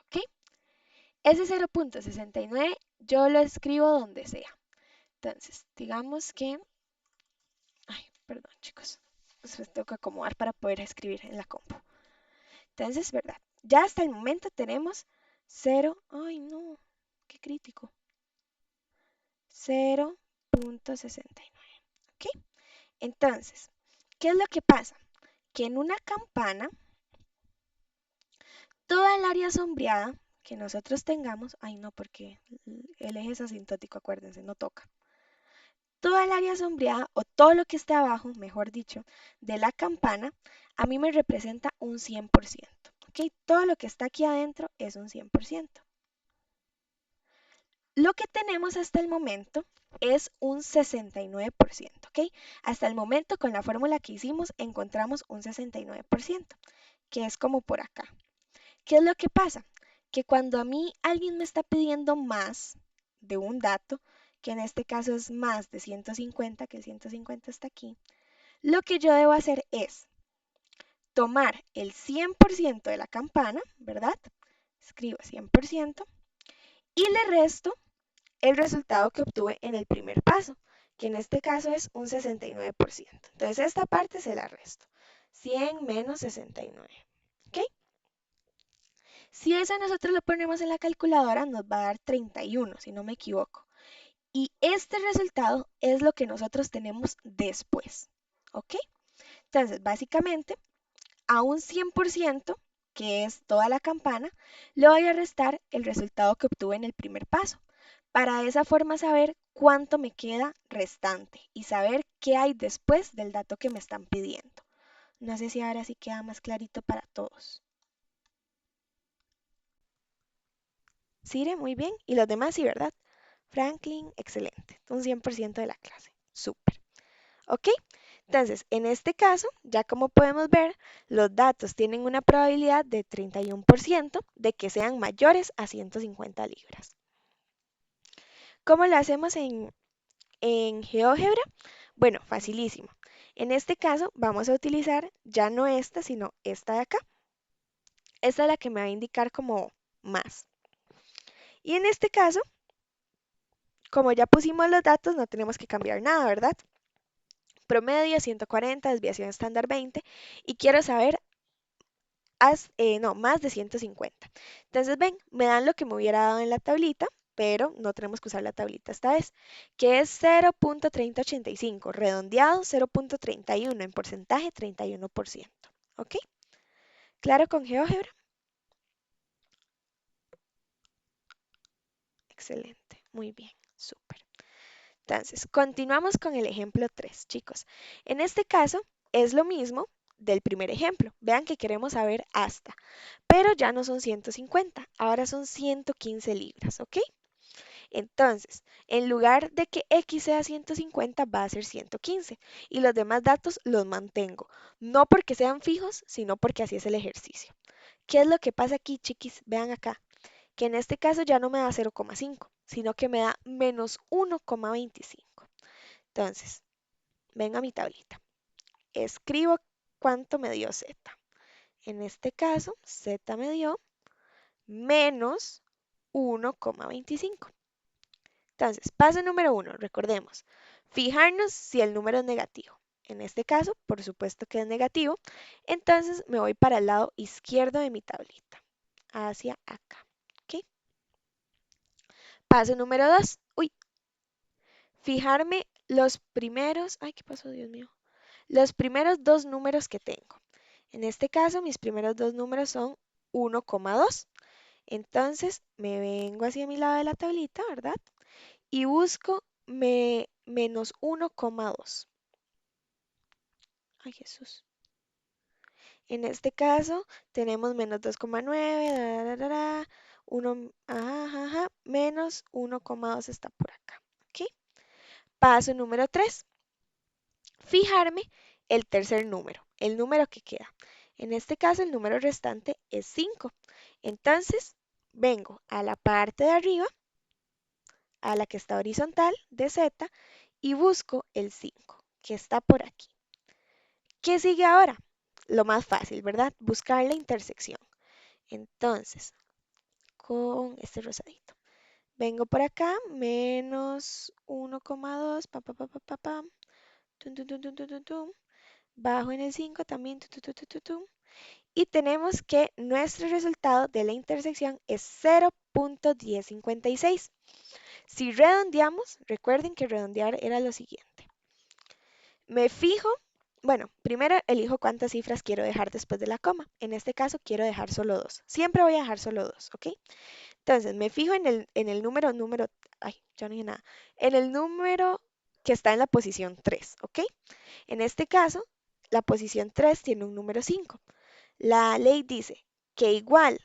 S1: ¿ok? Ese 0.69 yo lo escribo donde sea. Entonces, digamos que, ay, perdón chicos, me tengo que acomodar para poder escribir en la compu. Entonces, ¿verdad? Ya hasta el momento tenemos 0, ay no, qué crítico, 0.69, ¿ok? Entonces, ¿qué es lo que pasa? Que en una campana, toda el área sombreada que nosotros tengamos, ay no, porque el eje es asintótico, acuérdense, no toca. Toda el área sombreada o todo lo que esté abajo, mejor dicho, de la campana, a mí me representa un 100%. ¿Ok? Todo lo que está aquí adentro es un 100%. Lo que tenemos hasta el momento es un 69%. ¿Ok? Hasta el momento con la fórmula que hicimos encontramos un 69%, que es como por acá. ¿Qué es lo que pasa? Que cuando a mí alguien me está pidiendo más de un dato, que en este caso es más de 150, que el 150 está aquí, lo que yo debo hacer es tomar el 100% de la campana, ¿verdad? Escribo 100% y le resto el resultado que obtuve en el primer paso, que en este caso es un 69%. Entonces esta parte se la resto. 100 menos 69. ¿Ok? Si eso nosotros lo ponemos en la calculadora, nos va a dar 31, si no me equivoco. Y este resultado es lo que nosotros tenemos después. ¿Ok? Entonces, básicamente, a un 100%, que es toda la campana, le voy a restar el resultado que obtuve en el primer paso, para de esa forma saber cuánto me queda restante y saber qué hay después del dato que me están pidiendo. No sé si ahora sí queda más clarito para todos. Sire, muy bien. Y los demás sí, ¿verdad? Franklin, excelente. Un 100% de la clase. Súper. ¿Ok? Entonces, en este caso, ya como podemos ver, los datos tienen una probabilidad de 31% de que sean mayores a 150 libras. ¿Cómo lo hacemos en GeoGebra? Bueno, facilísimo. En este caso, vamos a utilizar ya no esta, sino esta de acá. Esta es la que me va a indicar como más. Y en este caso, como ya pusimos los datos, no tenemos que cambiar nada, ¿verdad? Promedio 140, desviación estándar 20 y quiero saber no, más de 150. Entonces, ven, me dan lo que me hubiera dado en la tablita, pero no tenemos que usar la tablita esta vez, que es 0.3085, redondeado 0.31, en porcentaje 31%. ¿Ok? ¿Claro con GeoGebra? Excelente, muy bien, súper. Entonces, continuamos con el ejemplo 3, chicos. En este caso, es lo mismo del primer ejemplo. Vean que queremos saber hasta, pero ya no son 150, ahora son 115 libras, ¿ok? Entonces, en lugar de que X sea 150, va a ser 115 y los demás datos los mantengo, no porque sean fijos, sino porque así es el ejercicio. ¿Qué es lo que pasa aquí, chiquis? Vean acá, que en este caso ya no me da 0,5, sino que me da menos 1,25. Entonces, ven a mi tablita. Escribo cuánto me dio Z. En este caso, Z me dio menos 1,25. Entonces, paso número 1, recordemos, fijarnos si el número es negativo. En este caso, por supuesto que es negativo, entonces me voy para el lado izquierdo de mi tablita, hacia acá. ¿Ok? Paso número 2, uy, fijarme los primeros, ay, ¿qué pasó, Dios mío? Los primeros dos números que tengo. En este caso, mis primeros dos números son 1,2. Entonces, me vengo hacia mi lado de la tablita, ¿verdad? Y busco menos 1,2. Ay, Jesús. En este caso, tenemos menos 2,9, menos 1,2 está por acá. ¿Ok? Paso número 3. Fijarme el tercer número, el número que queda. En este caso, el número restante es 5. Entonces, vengo a la parte de arriba, a la que está horizontal de Z, y busco el 5, que está por aquí. ¿Qué sigue ahora? Lo más fácil, ¿verdad? Buscar la intersección. Entonces, con este rosadito. Vengo por acá, menos 1,2, pam, pam, pam, pam, pam, pam, tum, tum, tum, tum, tum, tum, tum. Bajo en el 5 también, tum, tum, tum, tum, tum, tum. Y tenemos que nuestro resultado de la intersección es 0.1056. Si redondeamos, recuerden que redondear era lo siguiente. Me fijo, bueno, primero elijo cuántas cifras quiero dejar después de la coma. En este caso quiero dejar solo 2. Siempre voy a dejar solo 2, ¿ok? Entonces me fijo en el número, ay, ya no dije nada, en el número que está en la posición 3, ¿ok? En este caso, la posición 3 tiene un número 5. La ley dice que igual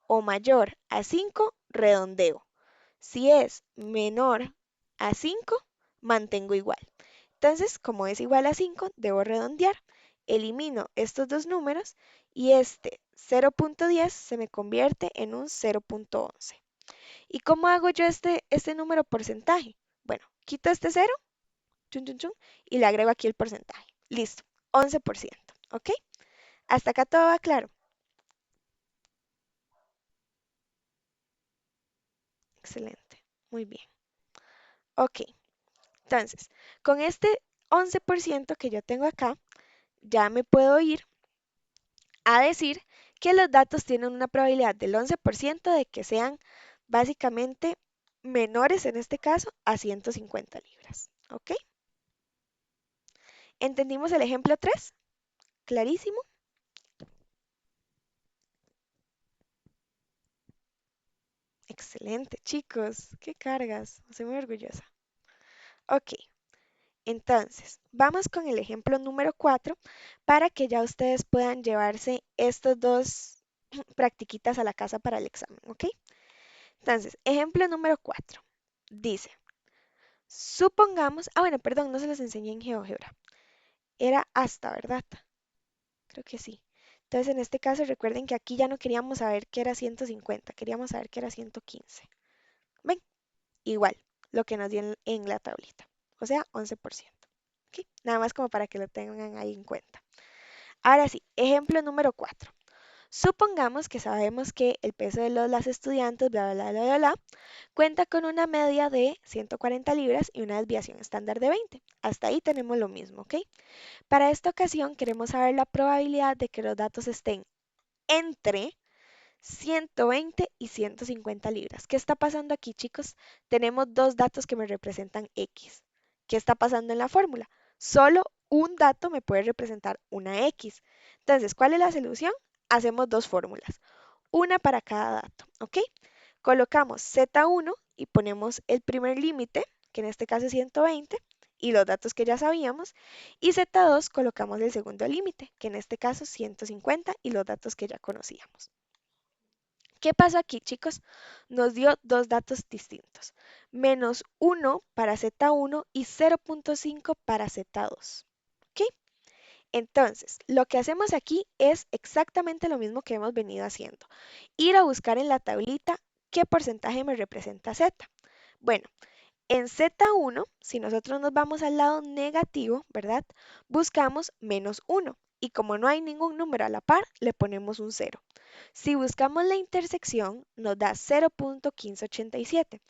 S1: o mayor a 5, redondeo. Si es menor a 5, mantengo igual. Entonces, como es igual a 5, debo redondear. Elimino estos dos números y este 0.10 se me convierte en un 0.11. ¿Y cómo hago yo este número porcentaje? Bueno, quito este 0 chun, chun, chun, y le agrego aquí el porcentaje. Listo, 11%. ¿Ok? Hasta acá todo va claro. Excelente, muy bien. Ok, entonces, con este 11% que yo tengo acá, ya me puedo ir a decir que los datos tienen una probabilidad del 11% de que sean básicamente menores en este caso a 150 libras. ¿Ok? ¿Entendimos el ejemplo 3? ¿Clarísimo? Excelente, chicos. Qué cargas. Estoy muy orgullosa. Ok, entonces, vamos con el ejemplo número 4 para que ya ustedes puedan llevarse estos dos practiquitas a la casa para el examen, ¿ok? Entonces, ejemplo número 4. Dice, supongamos, bueno, perdón, no se los enseñé en GeoGebra. Era hasta, ¿verdad? Creo que sí. Entonces, en este caso, recuerden que aquí ya no queríamos saber que era 150, queríamos saber que era 115. ¿Ven? Igual, lo que nos dio en la tablita. O sea, 11%. ¿Ok? Nada más como para que lo tengan ahí en cuenta. Ahora sí, ejemplo número 4. Supongamos que sabemos que el peso de las estudiantes, bla, bla, bla, bla, bla, cuenta con una media de 140 libras y una desviación estándar de 20. Hasta ahí tenemos lo mismo, ¿ok? Para esta ocasión queremos saber la probabilidad de que los datos estén entre 120 y 150 libras. ¿Qué está pasando aquí, chicos? Tenemos dos datos que me representan X. ¿Qué está pasando en la fórmula? Solo un dato me puede representar una X. Entonces, ¿cuál es la solución? Hacemos dos fórmulas, una para cada dato, ¿ok? Colocamos Z1 y ponemos el primer límite, que en este caso es 120, y los datos que ya sabíamos, y Z2 colocamos el segundo límite, que en este caso es 150, y los datos que ya conocíamos. ¿Qué pasó aquí, chicos? Nos dio dos datos distintos, menos 1 para Z1 y 0.5 para Z2. ¿Ok? Entonces, lo que hacemos aquí es exactamente lo mismo que hemos venido haciendo. Ir a buscar en la tablita qué porcentaje me representa Z. Bueno, en Z1, si nosotros nos vamos al lado negativo, ¿verdad? Buscamos menos 1. Y como no hay ningún número a la par, le ponemos un 0. Si buscamos la intersección, nos da 0.1587.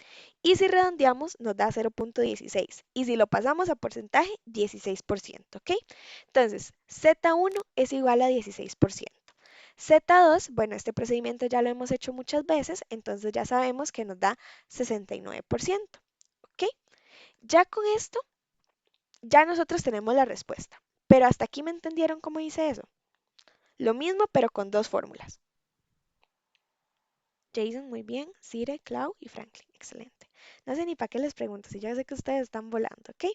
S1: Y si redondeamos, nos da 0.16. Y si lo pasamos a porcentaje, 16%, ¿ok? Entonces, Z1 es igual a 16%. Z2, bueno, este procedimiento ya lo hemos hecho muchas veces, entonces ya sabemos que nos da 69%, ¿ok? Ya con esto, ya nosotros tenemos la respuesta. Pero hasta aquí me entendieron cómo hice eso. Lo mismo, pero con dos fórmulas. Jason, muy bien. Cire, Clau y Franklin. Excelente. No sé ni para qué les pregunto, si ya sé que ustedes están volando, ¿ok?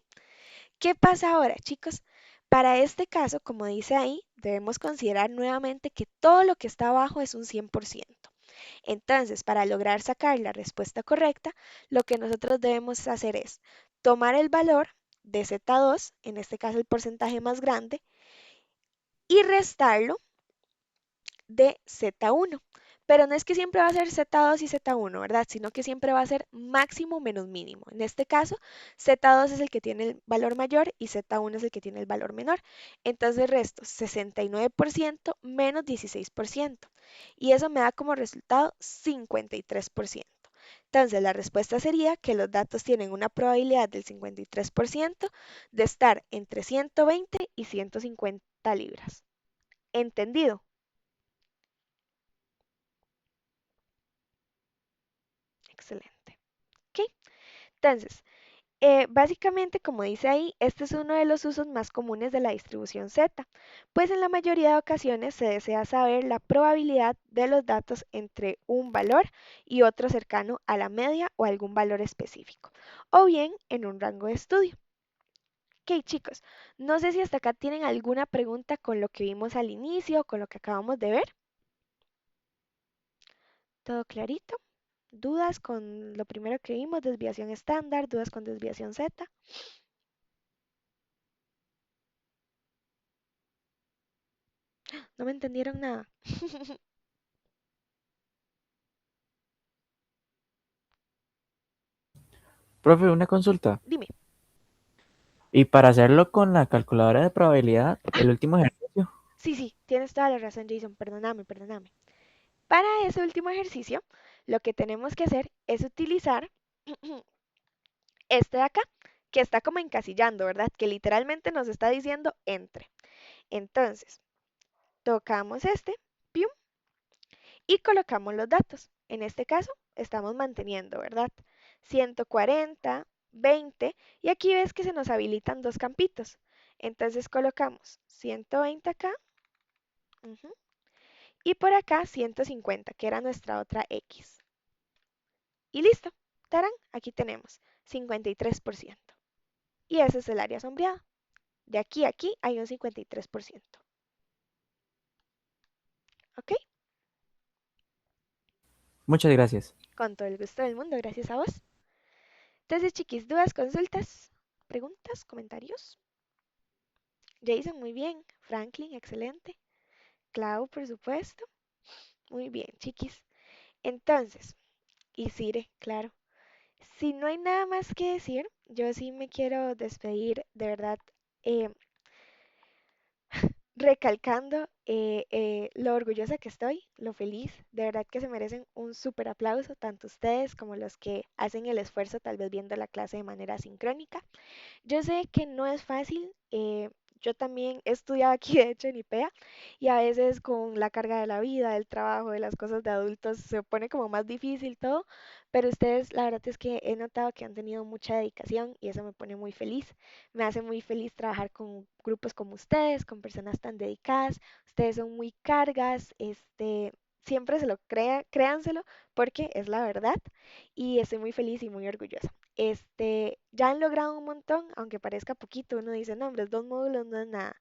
S1: ¿Qué pasa ahora, chicos? Para este caso, como dice ahí, debemos considerar nuevamente que todo lo que está abajo es un 100%. Entonces, para lograr sacar la respuesta correcta, lo que nosotros debemos hacer es tomar el valor de Z2, en este caso el porcentaje más grande, y restarlo de Z1. Pero no es que siempre va a ser Z2 y Z1, ¿verdad? Sino que siempre va a ser máximo menos mínimo. En este caso, Z2 es el que tiene el valor mayor y Z1 es el que tiene el valor menor. Entonces resto 69% menos 16%. Y eso me da como resultado 53%. Entonces la respuesta sería que los datos tienen una probabilidad del 53% de estar entre 120 y 150 libras. ¿Entendido? Excelente. ¿Ok? Entonces, básicamente, como dice ahí, este es uno de los usos más comunes de la distribución Z, pues en la mayoría de ocasiones se desea saber la probabilidad de los datos entre un valor y otro cercano a la media o algún valor específico, o bien en un rango de estudio. Ok, chicos, no sé si hasta acá tienen alguna pregunta con lo que vimos al inicio, con lo que acabamos de ver. ¿Todo clarito? ¿Dudas con lo primero que vimos, desviación estándar, dudas con desviación Z? No me entendieron nada.
S4: Profe, una consulta.
S1: Dime.
S4: Y para hacerlo con la calculadora de probabilidad,
S1: Ah,
S4: el último ejercicio.
S1: sí, sí, tienes toda la razón, Jason. Perdóname, perdóname. Para ese último ejercicio, lo que tenemos que hacer es utilizar este de acá, que está como encasillando, ¿verdad? Que literalmente nos está diciendo entre. Entonces, tocamos este, pium, y colocamos los datos. En este caso, estamos manteniendo, ¿verdad? 140, 20, y aquí ves que se nos habilitan dos campitos. Entonces colocamos 120 acá, ujú, y por acá 150, que era nuestra otra X. Y listo, tarán, aquí tenemos 53%. Y ese es el área sombreada. De aquí a aquí hay un 53%. ¿Ok?
S4: Muchas gracias.
S1: Con todo el gusto del mundo, gracias a vos. Entonces, chiquis, dudas, consultas, preguntas, comentarios. Jason, muy bien. Franklin, excelente. Clau, por supuesto. Muy bien, chiquis. Entonces, y Sire, claro. Si no hay nada más que decir, yo sí me quiero despedir, de verdad, eh, recalcando lo orgullosa que estoy, lo feliz, de verdad que se merecen un súper aplauso, tanto ustedes como los que hacen el esfuerzo, tal vez viendo la clase de manera sincrónica. Yo sé que no es fácil, yo también he estudiado aquí, de hecho, en IPEA, y a veces con la carga de la vida, del trabajo, de las cosas de adultos, se pone como más difícil todo, pero ustedes, la verdad es que he notado que han tenido mucha dedicación y eso me pone muy feliz. Me hace muy feliz trabajar con grupos como ustedes, con personas tan dedicadas. Ustedes son muy cargas, siempre se lo créanselo porque es la verdad y estoy muy feliz y muy orgullosa. Ya han logrado un montón, aunque parezca poquito, uno dice, no, hombre, 2 módulos no es nada.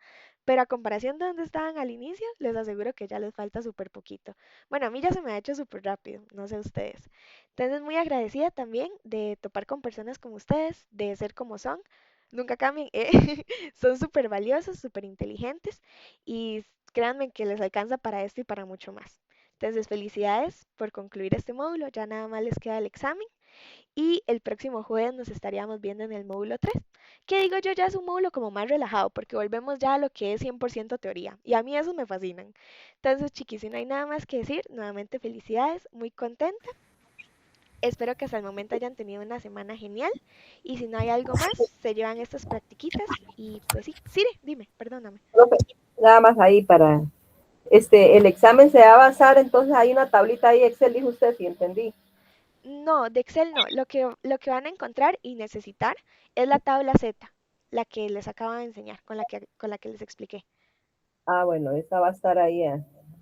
S1: Pero a comparación de donde estaban al inicio, les aseguro que ya les falta súper poquito. Bueno, a mí ya se me ha hecho súper rápido, no sé ustedes. Entonces, muy agradecida también de topar con personas como ustedes, de ser como son. Nunca cambien, son súper valiosos, súper inteligentes y créanme que les alcanza para esto y para mucho más. Entonces, felicidades por concluir este módulo, ya nada más les queda el examen y el próximo jueves nos estaríamos viendo en el módulo 3, que digo yo ya es un módulo como más relajado porque volvemos ya a lo que es 100% teoría y a mí esos me fascinan. Entonces, chiquis, si no hay nada más que decir, nuevamente felicidades, muy contenta. Espero que hasta el momento hayan tenido una semana genial y si no hay algo más, se llevan estas practiquitas y pues sí, Sire, dime, perdóname.
S3: Profe, nada más ahí para, el examen se va a avanzar, entonces hay una tablita ahí, Excel, dijo usted, si entendí.
S1: No, de Excel no, lo que van a encontrar y necesitar es la tabla Z, la que les acabo de enseñar, con la que les expliqué.
S3: Ah, bueno, esa va a estar ahí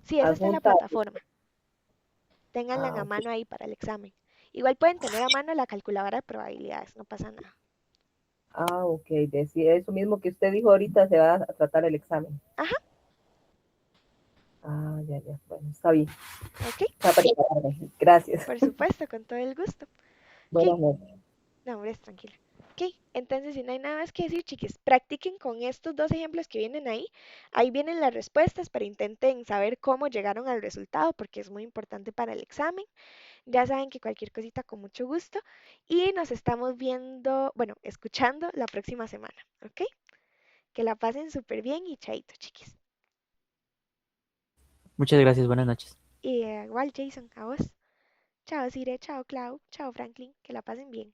S1: Sí, esa está en la
S3: adjunta.
S1: plataforma. Ténganla
S3: Ah,
S1: a
S3: ok.
S1: mano ahí para el examen. Igual pueden tener a mano la calculadora de probabilidades, no pasa nada.
S3: Ah, ok, decía eso mismo que usted dijo ahorita, se va a tratar el examen.
S1: Ajá,
S3: Ah, ya, ya, bueno, está bien.
S1: ok,
S3: Está preparada. Gracias.
S1: por supuesto, con todo el gusto. Ok,
S3: Buenas noches.
S1: no, hombre, es tranquila. Ok, entonces si no hay nada más que decir, chiquis, practiquen con estos dos ejemplos que vienen ahí. Ahí vienen las respuestas, pero intenten saber cómo llegaron al resultado, porque es muy importante para el examen. Ya saben que cualquier cosita con mucho gusto. Y nos estamos viendo, bueno, escuchando la próxima semana, ¿ok? Que la pasen súper bien y chaito, chiquis.
S4: Muchas gracias. Buenas noches.
S1: Y igual, Jason, a vos. Chao, Sire, chao, Clau, chao, Franklin, que la pasen bien.